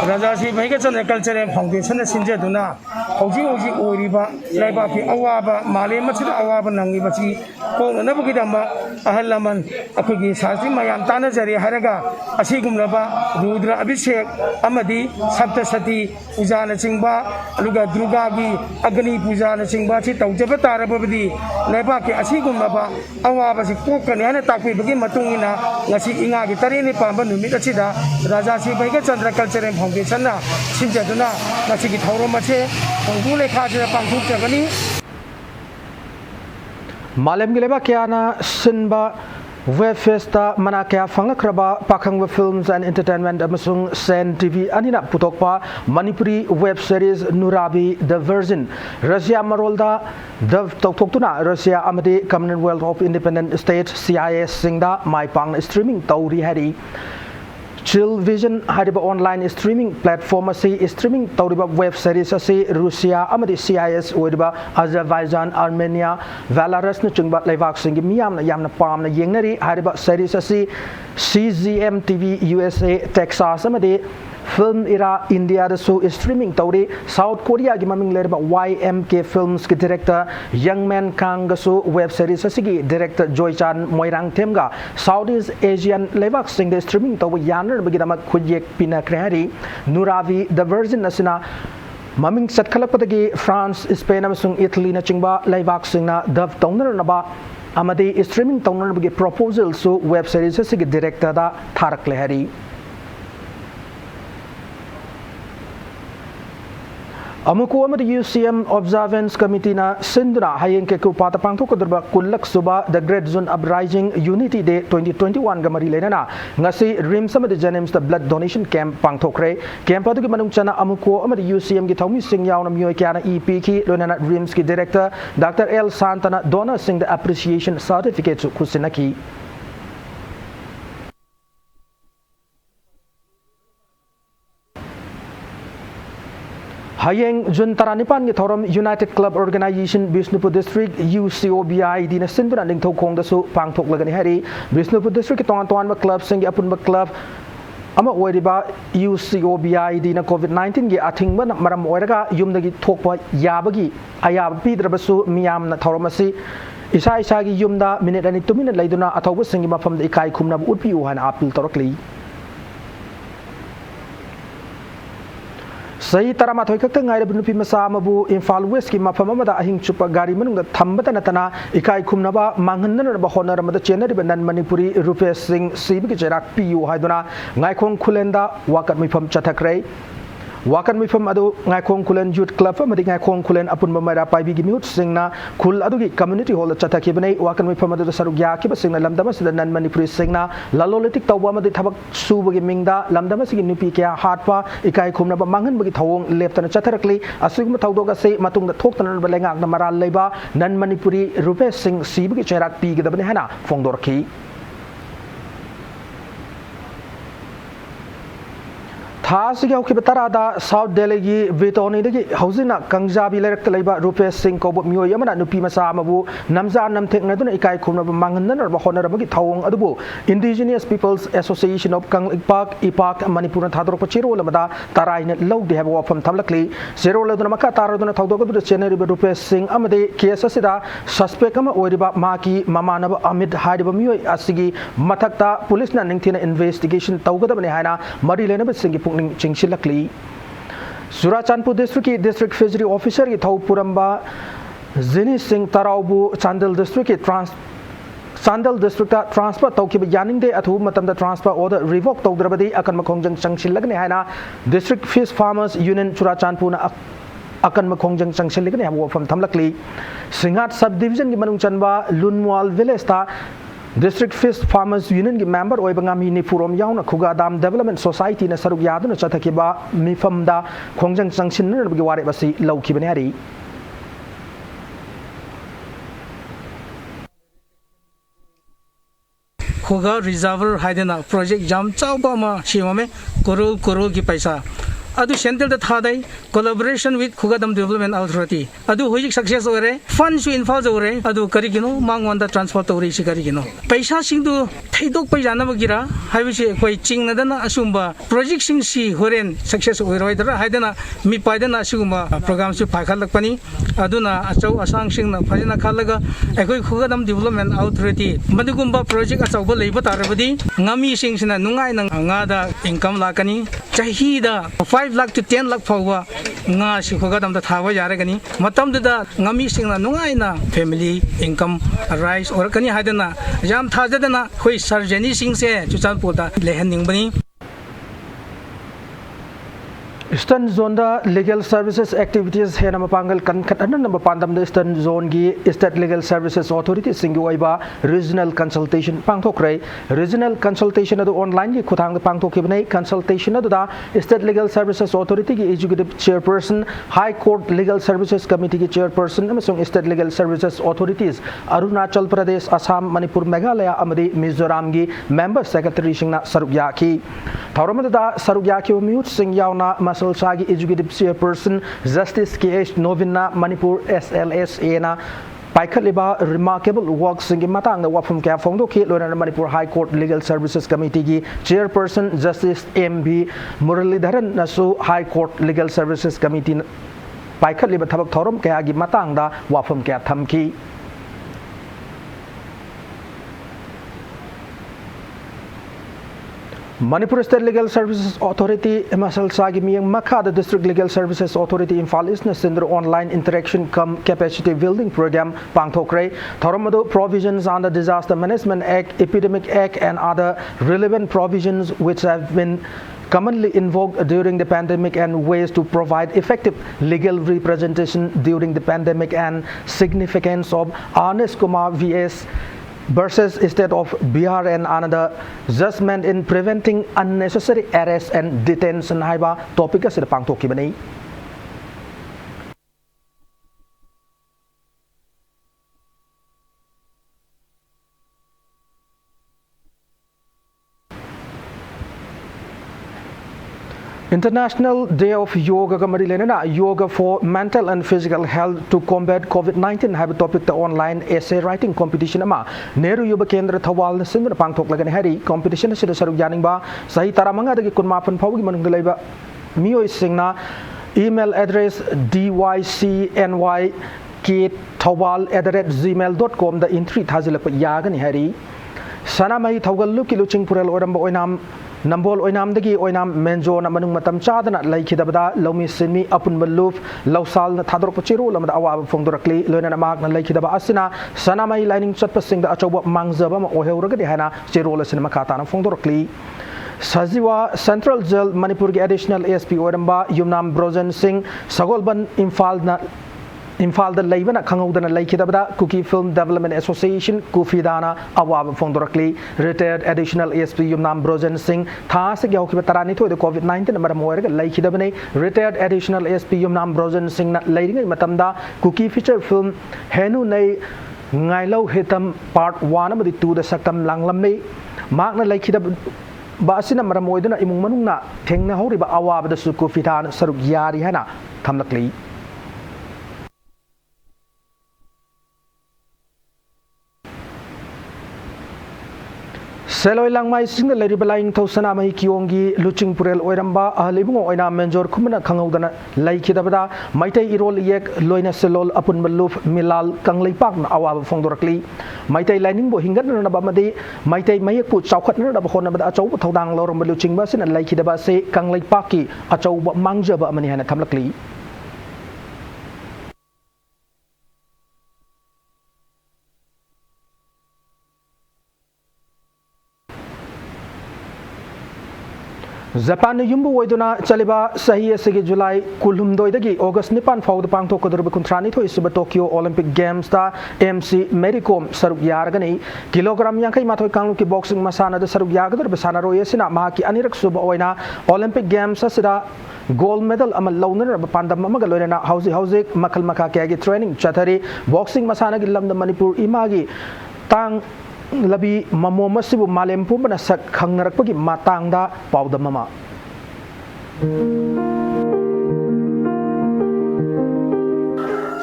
Rajasi Vegachandra Cultural Foundation Sinjaduna, Hoji Uriba, Laibaki Awaba, Malemachi Awaba Nangibachi, Kong Nabukidamba, Ahalaman, Akugi Sasi Mayam Tanazari Haraga, Asigum Laba, Rudra Abhishek, Amadi, Sapta Sati, Uzana Singba, Luga Drugagi, Agni Puzana Singbachi, Taujabata Babadi, Laibaki Asigum Laba, Awaba Kokan and Taki begin Matungina, Nasi Inga Gitarini Pamba Numidachida, Rajasi Vegachandra Cultural Foundation na sinjaduna masigi thawro mache ongule khajira pangthukjagani Malem gileba kyana sinba Web Festa Manakya Fangakraba Pakangwa Films and Entertainment Amasung Sen TV Anina Putokpa Manipuri Web Series Nurabi The Virgin Russia Marolda The Toktuna Russia Amadi Commonwealth of Independent States CIS Singda Maipang Streaming Tauri Hari Chill Vision hariba online streaming platform asi streaming tawriba web series asi Russia amadi CIS oiriba Azerbaijan Armenia Belarus na chungba leibak singi miyamna yamna pamna yengnari hariba series asi CGM TV USA Texas amadi Film Era India da so streaming tawri South Korea gi maming lerba YMK Films ki director Young Man Kang ga so web series asigi director Joy Chan Moirang Themga Southeast Asian leibak sing the streaming taw yanar bagidama khujek pina krehari Nuravi The Virgin asina maming satkhalapatagi France Spain amasung Italy na chingba leibak singna dub tawnar na ba amadi streaming tawnar bagi proposal so web series asigi director da tharak lehari Amuku amadi UCM Observance Committee na Sindra hayeng ke kupata pangthok derba kulak suba the Great Zone Uprising Unity Day 2021 gamari lenana ngasi rim samadi janems the blood donation camp pangthokre camp adu ki manung chana amuku amadi UCM ki thawmi sing yaw na myoy kya na EP ki lonana rims ki director Dr. L Santana Donna Singh the appreciation certificate su khusinaki Hayeng Jun Taranipan ni Thoram United Club Organization Bishnupur District UCOBI di na sindura ning thokong da su pangthok lagani hari Bishnupur District ki tongan ma club sing apun ma club ama oiriba UCOBI di na COVID-19 gi athing ba maram oiraga yumdagi thokpa yabagi ayab pidrabasu miyam na thoramasi isa gi yumda minute ani 2 minute laiduna athawba singi mafam da ikai khumna utpi uhan apil torokli Sahi tarama thoi kakta ngai rabnu pi masa mabu Imphal West ki mafam amada ahing chupa gari manung da thambata natana ikai khumna ba manghanna ba honor amada chenari banan Manipuri Rupesh Singh sibi ki cherak pu haiduna ngai khong khulenda wakat mifam chathakrai wakan mifam adu ngai khong kulen youth club amadi ngai khong kulen apun bamara paibi gi miut singna khul adugi community hall chatta kibnei wakan mifam adu saruk ya kiba singna lamdama sida nan manipuri singna lalolitik tawba amadi thabak subagi mingda lamdama sigi nupi kya hatpa ikai khumna ba manghan bagi thawong leptana chatharakli asugma thawdoga se matungda thoktana ba lengak na maral leiba nan manipuri rupesh singh sibagi cherak pi gi dabani hana fongdorki थासिगे होखिबा तरादा south Delhi की बेतोनीदगी हौजिना कंगजाबी लेरक लेबा रुपेश सिंह कोब मियोय अमना नुपी मसा अमबु नमजा नमथेकनदुना इकाई खुमनब मांगननरबा होनरबगी थावोंग अदुबु इंडिजिनियस पीपल्स एसोसिएशन ऑफ कंग इपाक मणिपुर थादरप चिरोल अमदा तराइन लौदे हैब वफम थमलकली जेरोल अदुना मका तारदुना थावदोगदु चेनरिबा रुपेश सिंह अमदे केस असिदा सस्पेक्ट अमा ओरिबा माकी ममानब अमित हाइबा मियोय असिगी मथकता पुलिसना निंगथिना इन्वेस्टिगेशन तौगदबने हायना मरी लेनब सिंगी चिंगशिलकली चुराचांदपुर डिस्ट्रिक्ट की डिस्ट्रिक्ट फिशरी ऑफिसर की थौ पुरंबा जिनी सिंह तरावबु चांदल डिस्ट्रिक्ट की चांदल डिस्ट्रिक्ट ट्रांसफर तौखिब यानिंगदे अथु मतमदा ट्रांसफर ऑर्डर रिवोक तौद्रबदी अकन मखोंजंग चंगशिलगने हायना district fish farmers union Churachandpur अकन मखोंजंग चंगशिलगने हाब वफम थमलकली सिंघाट सब डिवीजन की मनुंग चनबा लुनवाल विलेज ता डिस्ट्रिक्ट फिश फार्मर्स यूनियन की मेंबर ओइबंगामी निपुरोम याउना खुगादाम डेवलपमेंट सोसाइटी न सरुक यादुना चथकिबा मिफमदा खोंजंग चंगसिननबगी वारे बसी लौखिबने हरी खुगा रिजर्वर हाइदेना प्रोजेक्ट जाम चाउबा मा सिममे करोल की पैसा अदु सेंट्रल द थादै कोलैबोरेशन विथ खुगादम डेवलपमेंट अथॉरिटी अदु होइक सक्सेस ओरे फंड सु इनफाल जोरे अदु करिगिनो मांगवानदा ट्रांसफर तौरि सि करिगिनो पैसा सिंदु थैदोक पैजाना बगिरा हाइबिसे कोइ चिंगनदना असुंबा प्रोजेक्ट सिंग सि होरेन सक्सेस ओइरोइदरा हाइदना मि पाइदना असुंबा प्रोग्राम सु फाखलकपनी अदुना अचौ असांग सिंगना फजना खालगा एकोइ खुगादम डेवलपमेंट अथॉरिटी मदुगुंबा प्रोजेक्ट अचौबा लेबा तारबदी ngami singna nungai nang ngada income lakani chahida 5 lakh to 10 lakh fawa nga si khogadam da thawa yaragani matam da ngami singna nungai na family income rise or kani hadana jam thajadana khoi sarjani sing se chuchanpur da lehaning bani Eastern Zone da legal services activities है नम पांगल कनखत अन नम पांदम the Eastern Zone की State Legal Services Authority सिंगी ओइबा Regional Consultation पांगथोक्रे Regional Consultation अदु online की खुथांग पांगथोकिबनै Consultation अदु दा State Legal Services Authority की Executive Chairperson High Court Legal Services Committee की Chairperson अमसुंग State Legal Services Authorities Arunachal Pradesh Assam Manipur Meghalaya अमदी Mizoram की Member Secretary सिंगना सरुया की थौरमदा सरुया की mute Singh यावना Salsagi Executive Chairperson Justice K.H. Novina Manipur SLSA na Paikaliba remarkable works in Matang the Wafum Cap Fondo Kit Lorana Manipur High Court Legal Services Committee ki Chairperson Justice M.B. Muralidharan Nasu High Court Legal Services Committee Paikaliba Tabak Thorum Kayagi Matang da Wafum Cap Thamki Manipur State Legal Services Authority MSL Sagi Miyang Makha the District Legal Services Authority Infal Isna Sindro Online Interaction Cum Capacity Building Program Pangthokre Thoramado Provisions under Disaster Management Act, Epidemic Act and other relevant provisions which have been commonly invoked during the pandemic and ways to provide effective legal representation during the pandemic and significance of Anis Kumar V.S. versus State of Bihar and another judgment in preventing unnecessary arrest and detention haiba topic asida pangthokibani International Day of Yoga Kamari Lenana Yoga for Mental and Physical Health to Combat COVID-19 have a topic the online essay writing competition ama Nehru Yuba Kendra Thawal Sindra Pangthok Lagan Hari competition sida saruk yaning ba sahi taramanga dagi kunmapan phawgi manung dalaiba miyoi singna email address dycyk@thawal@gmail.com da entry thazilak yagani hari sanamai thawgallu kiluching pural oramba oinam Nambol oinam dagi oinam menjo na manung matam chadana laikhidabada lomi sinmi apun maluf lausal na thador pachiro lamada awa fongdorakli loina na mak na laikhidaba asina sanamai lining chatpasing da achoba mangjaba ma oheuragadi hana chirol asina makata na fongdorakli Sajiwa Central Jail Manipur ki additional ASP oiramba Yumnam Brojan Singh Sagolban Imphal da leibana khangudana leikidabada Kuki Film Development Association Kufidana awab fongdorakli retired additional ASP Yumnam Brojan Singh thas gyaukiba tarani thoi COVID-19 maram oirga leikidabane retired additional ASP Yumnam Brojan Singh na leiringai matamda Kuki feature film Henu nei Ngailo Hitam Part 1 amadi 2 da saktam langlamme makna leikidab Basina Maramoidana Imunga, Tengna Horiba Awab the Sukufitan, Saruk Yari Hana, Tamlakli. Seloy lang mai single lady balaing Tosana Mai Kiongi, Luching Purel Oiramba, Alibungo Oina Menjor Kumana Kangodana, Laikidabada, Maite Irol Yek, Loina Selol, Apun Maluf, Milal, Kanglay Pak, Awab Fongdorakli, Maite Lining Bohingan Nabamadi, Maite Mayaku, Chaukat Nabahona, Achow, Todang Lorum Luching Basin, and Laikidaba say, Kanglay Paki, Achow Mangjaba Manihana Tamlakli. Japan yumbu waiduna chaliba sahi asigi July kulhum doidagi August nipan fawd pangtho kodurba kuntrani thoi suba Tokyo Olympic Games da MC Mericom saruk yargani kilogram yankai mathoi kanglu ki boxing masana da saruk yagadar basana royesina mahaki anirak suba oina Olympic Games asida gold medal amal launar pandam amaga loina hausi makal makake agi training chathari boxing masana gi lamda Manipur imagi tang Labi Mamo Masibu Malem Pumana Sak Hangarakagi Matanga Pauda Mama.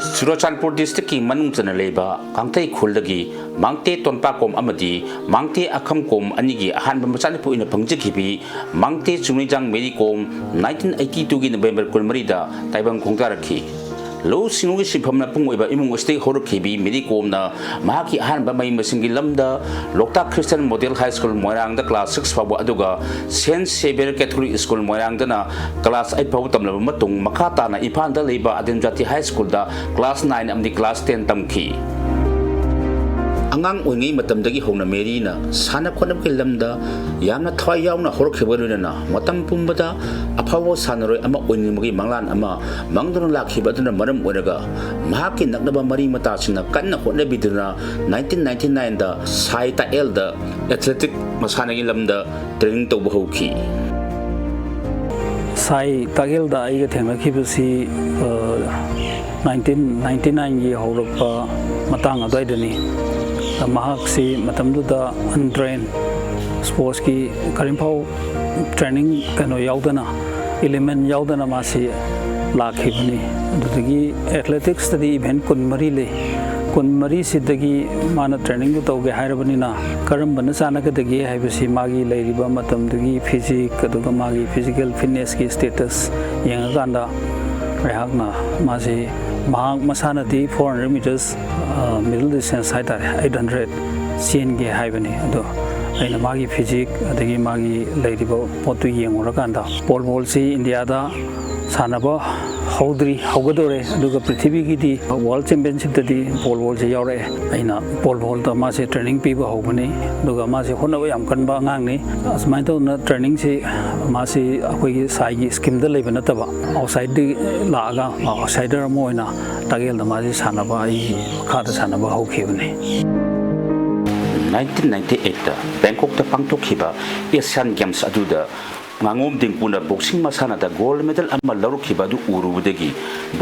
Surachanpur district ki manung chana leba kangtai khuldagi mangte tonpa kom amadi mangte akham kom anigi ahan bamachanipu ina pangjikibi mangte chungnijang meri kom 1982 gi November kulmari da taibang khongtarakhi Low Sinugi Sipamna Pungoiba Imung State Horokibi, Medicom na Mahaki Han Bamay Masingi Lamda, Lokta Christian Model High School Moirang the class 6 Fabu Aduga, Saint Xavier Catholic School Moirang Dana, class 8 Pautam Matung, Makata na Ipanda Leba Adenjati High School da, class 9 and the class 10 Tamki. Angang ungi matamdagi hona merina sana khonam ke lamda yamna thwai yauna horkhebeluna matam pumbada aphawo sanaroi ama unimagi manglan ama mangdon lakhibaduna maram oraga mahaki naknaba mari mata sina kanna hona biduna 1999 da saita el da athletic masanagi lamda training to bohoki sai tagel da ai thengna khibasi 1999 gi horokpa matang adoidani Mahak matamduda untrained sports ki karimpau training kano yaudana element yaudana masi lakhibani dudagi athletics study event kunmari sidagi mana training to ge hairabani na karam bana sana ka dagi haibasi magi leiriba matamdagi physique kaduga magi physical fitness ki status yanganda rehakna masi Mahang masana di 400 meters middle distance height 800 cn ge haibani ado aina magi physique adagi magi leiribo potu yenguraganda pole vault si India da sanaba haudri haugadore aduga prithvi gi di world championship di pole vault se yaure aina pole vault da ma se training piba hobani aduga ma se honaba yam kanba ngang ni asmai to na training se ma se akoi gi sai gi scheme da lebana taba outside di laaga outsider mo ina tagel da ma se sanaba ai khada sanaba hokhibani 1998 da Bangkok da pangtokhiba Asian Games aduda ngangom dingpuna boxing masana da gold medal amma larukiba du urubudagi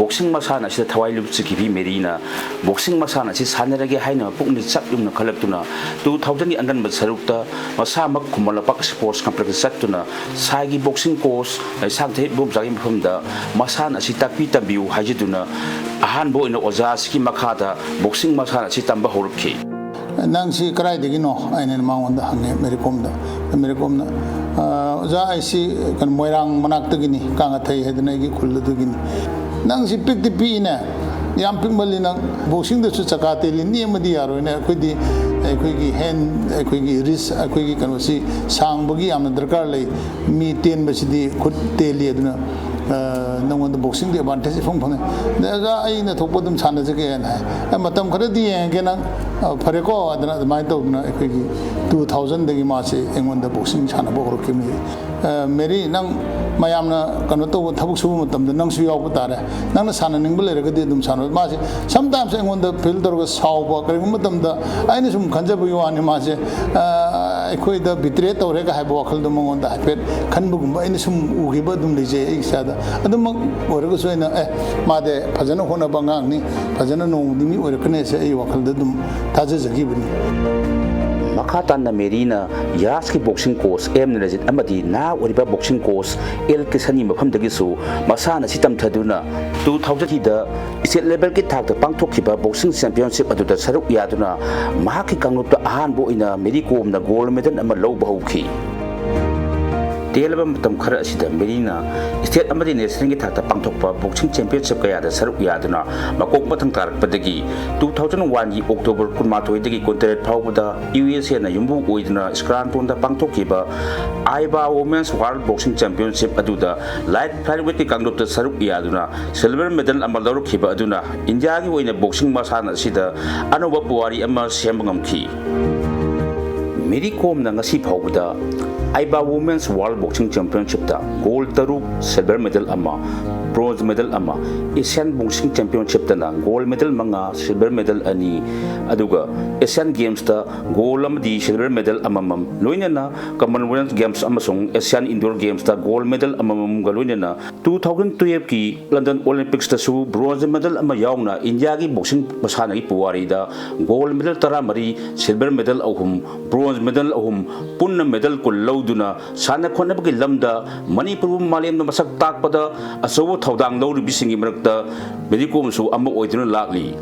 boxing masana sida thawai lupchikibi merina boxing masana si sanarage haina pukni chapyumna khalaktuna 2000 angan basarukta masamak kumalapak sports complex satuna sagi boxing course sangthe bum jagi phumda masana si takpi tabiu hajiduna ahan bo ina oja ski makhada boxing masana si tamba horukhi nang si krai digino ainen maunda hange Mericom na za ai si kan moirang manak tagini kanga thai hedna gi khullu tagini nang si pik di pi na yam pik mali nang boxing da su chakate li ni amadi yaro na khoi di gi hand khoi gi wrist khoi gi kan si sang bagi am darkar lai mi ten ba si di khut te li aduna nang the boxing the advantage phong phong da ai na thok podum chana je ke na matam khare di ge nang phare ko adana mai to na khoi gi 2000 dagi ma se engon da boxing chana bo ro kimi meri nang mayamna kano to thabuk su matam da nang su yaw ba tare nang na sana ning bele ga de dum sana ma se sometimes engon da feel dor ga saw ba kari matam da aini sum khanja bu wani ma se ekoi da bitre to re ga ha bo khal da mongon da pet khan bu gum aini sum u gi ba dum le je ik sa da adum or ga so ina ma de phajana hona ba ngang ni phajana no ni mi or kne se ai wakhal da dum taja jagi buni Makatan na Merina Yaski boxing course M Legit Amadi na Uriba boxing course El Kisani Mapam Dagisu Masana Sitam Taduna 2000 da iset level ki thak ta pangthokhiba boxing championship adu da saruk yaduna mahaki kanglup ta ahan bo ina Medicom na gold medal ama lo bahukhi Telaba matam khara asida Merina state amadi national ki thak ta pangthokpa boxing championship kaya da saruk yaduna makok mathang tarak padagi 2001 gi October 19 dagi contract phawda USA na yumbu oidna Scranton da pangthokhiba Aiba Women's World Boxing Championship aduda light flyweight ki kanglup ta saruk yaduna silver medal ama lorukhiba aduna India gi oina boxing masana asida anoba puwari ama sembangamki Medicom na ngasi phawda Aiba Women's World Boxing Championship da gold taruk silver medal ama bronze medal ama Asian Boxing Championship da na gold medal manga silver medal ani aduga Asian Games da gold amadi silver medal amamam loina na Commonwealth Games amasung Asian Indoor Games da gold medal amamam galoina na 2012 ki London Olympics da su bronze medal ama yauna India gi boxing masana gi puwari da gold medal tara mari silver medal ahum bronze medal ahum punna medal kul duna sana khona bagi lamda Manipur malem na masak takpada asawo thaudang lo bisingi marakta Medicom su amma oiduna lakli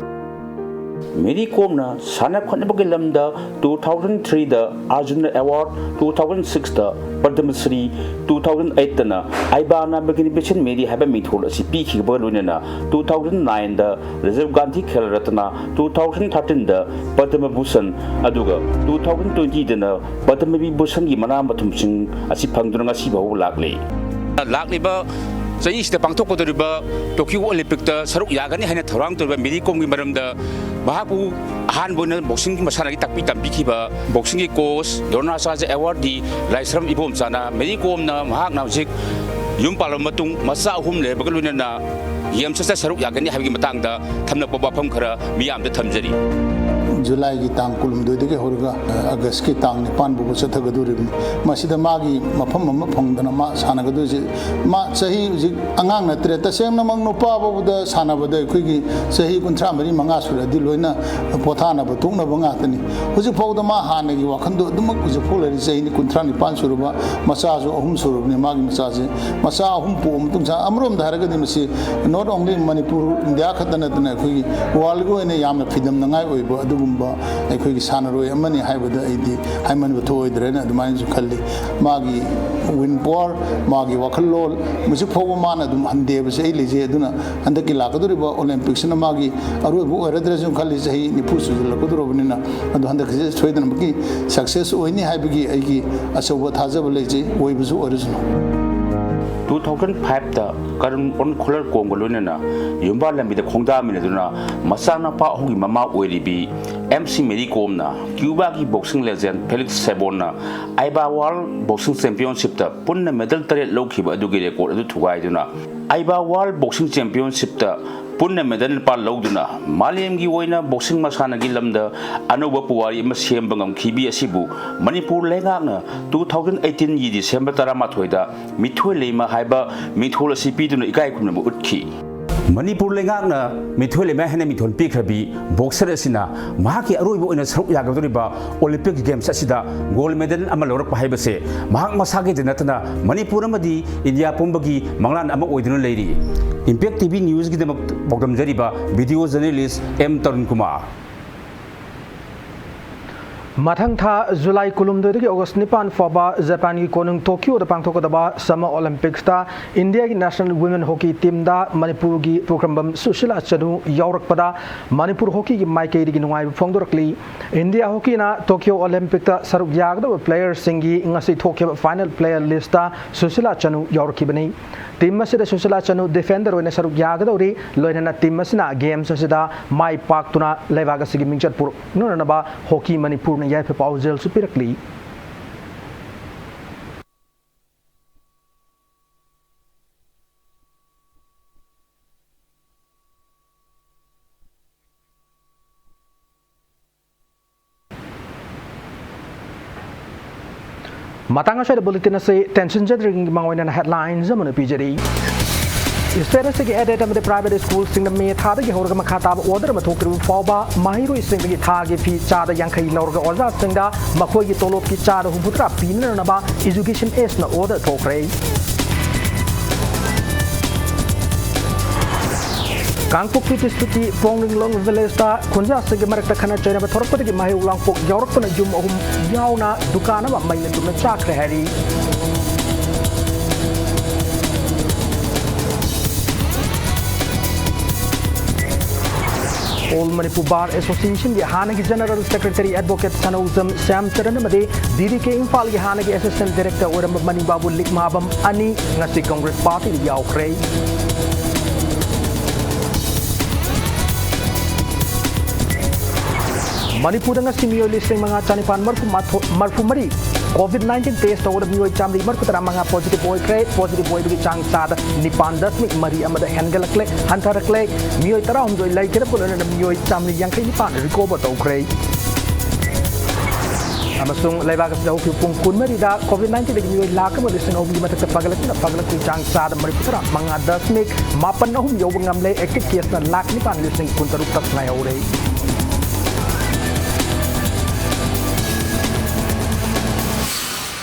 Medicom na sana khona bagi lamda 2003 da Arjuna Award 2006 da Padma Shri 2008 na Aiba na bagini bechen meri haba mithol asi pi khiba lunena 2009 da Reserve Gandhi Khel Ratna 2013 da Padma Bhushan aduga 2020 da na Padma Vibhushan gi mana mathum sing asi phangduna ngasi bahu lakli ba Saya sida pangthok kodoriba Tokyo Olympic da saruk yagani haina thorang torba Medicom gi maramda mahapu ahan bona boxing gi masana gi takpi tambi khiba boxing gi coach Dorna Saja Award di Laisram ibom sana Medicom na mahak na jik yum palom matung masa ahum le bagaluna na yam sa saruk yagani habigi matang da thamna poba pham khara miyam da thamjari July ki tang kulum do de horga August ki tang ni pan bu sa thag durib masida magi mafam ma phongdana ma sana ga do ji ma sahi ji angang na tre ta sem na mang no pa bu da sana ba da khoi gi sahi kunthra mari manga sura di loina pothana ba tung na ba nga tani huji phawda ma han gi wakhan do dum ku ji phol ri sahi ni kunthra ni pan sura ba masa jo ahum sura ni magi masa je masa ahum pu tum sa amrom da ga di masi not only Manipur India khatana tana khoi world go ne yam na fidam na ngai oi ba adu ꯑꯩꯈꯣꯏꯒꯤ ꯁꯥꯟꯅꯔꯣꯏ ꯑꯃꯅꯤ ꯍꯥꯏꯕꯗ ꯑꯩꯗꯤ ꯍꯥꯏꯃꯟꯕ ꯊꯣꯛꯑꯣꯏꯗ꯭ꯔꯦꯅ ꯑꯗꯨꯃꯥꯏꯅꯁꯨ ꯈꯜꯂꯤ ꯃꯥꯒꯤ win power ꯃꯥꯒꯤ ꯋꯥꯈꯜꯂꯣꯟ ꯍꯧꯖꯤꯛ ꯐꯥꯎꯕ ꯃꯥꯅ ꯑꯗꯨꯝ ꯍꯟꯗꯦꯕꯁꯦ ꯑꯩ ꯂꯩꯖꯩ ꯑꯗꯨꯅ ꯍꯟꯗꯛꯀꯤ ꯂꯥꯛꯀꯗꯧꯔꯤꯕ ꯑꯣꯂꯦꯝꯄꯤꯛꯁꯤꯅ ꯃꯥꯒꯤ ꯑꯔꯣꯏꯕ ꯑꯣꯏꯔꯗ꯭ꯔꯁꯨ ꯈꯜꯂꯤ ꯆꯍꯤ 90 ꯁꯨꯖꯜꯂꯛꯀꯗꯧꯔꯕꯅꯤꯅ ꯑꯗꯨ ꯍꯟꯗꯛꯀꯤꯁꯦ ꯁꯣꯏꯗꯅꯃꯛꯀꯤ ꯁꯛꯁꯦꯁ ꯑꯣꯏꯅꯤ ꯍꯥꯏꯕꯒꯤ ꯑꯩꯒꯤ ꯑꯆꯧꯕ ꯊꯥꯖꯕ ꯂꯩꯖꯩ ꯑꯣꯏꯕꯁꯨ ꯑꯣꯏꯔꯁꯅꯨ 2005 da Karun on Kolar Kongoluna Yumba Lamida Kongda Minaduna Masana Pa Hongi Mama Oiribi MC Medicom na Cuba ki boxing legend Felix Sabona Aiba World Boxing Championship da punna medal tare lokhi ba adugi record adu thugai duna Aiba World Boxing Championship da punna medal pa loduna malem gi oina boxing masana gi lamda anoba puwari ma sembangam khibi asibu Manipur lenga na 2018 gi December 13 da mithoi lema haiba mithol asi piduna ikai kunna utkhi Manipur lengakna mithoi lema hena mithon pikhrabi boxer asina mahaki aroibo oina saruk yagadoriba Olympic Games asida gold medal ama lorak pahaibase mahak masagi denatana Manipur amadi India pumbagi manglan ama oiduna leiri Impact TV News gi demak bogdam jariba video journalist M Tarun Kumar Mathang tha July kulumdoi dagi August 9 faba Japan gi konung Tokyo da pangthokadaba Summer Olympics ta India gi National Women Hockey Team da Manipur gi programbam Susila Chanu yaurakpada Manipur Hockey gi maikei digi nungai phongdorakli India Hockey na Tokyo Olympic ta saruk yagda players singi ngasi thokhe final player list ta Susila Chanu yaurakibani team masida Susila Chanu defender oina saruk yagadori loinana team masina games asida mai pak tuna levaga sigi mingchat pur nunaba Hockey Manipur yai phe pau zel su pirakli matang asai bulletin ase tension jadring mangoina headlines amana pijari State se edit amade private school sing the me tha de horga makha ta order ma thokru fawba mahiro sing the tha ge phi cha da yang khai lorga orza sing da makhoi gi tolop ki cha da hubutra pin na ba education is na order thokre Kangpok district Pongringlong village ta khunja sing marak ta khana china ba thorok gi mahi ulang pok yorok na jum ahum yauna dukana ba mai na tum cha khre hari All Manipur Bar Association ki Hanagi General Secretary Advocate Sanauzam Sam Charanamade DDK Impal ki Hanagi Assistant Director Oram Mani Babu Likmabam Ani ngasi Congress Party li yaukre Manipur ngasi miyo listing mga chanipan marfu mari COVID-19 test over miyo chamli marfu tara mga positive boy crate positive boy bi chang sad nipan dasmik mari amada hengalakle hantarakle miyo tara hum joi lai kera pulana miyo chamli yang kai nipan recover to crate amasung leibag sa upi pung kun mari da COVID-19 lagi miyo laka mo listing over mata pagalak chang sad mari tara mga dasmik mapan na hum yo ngamle ekit case na lak nipan listing kun taruk tak na yore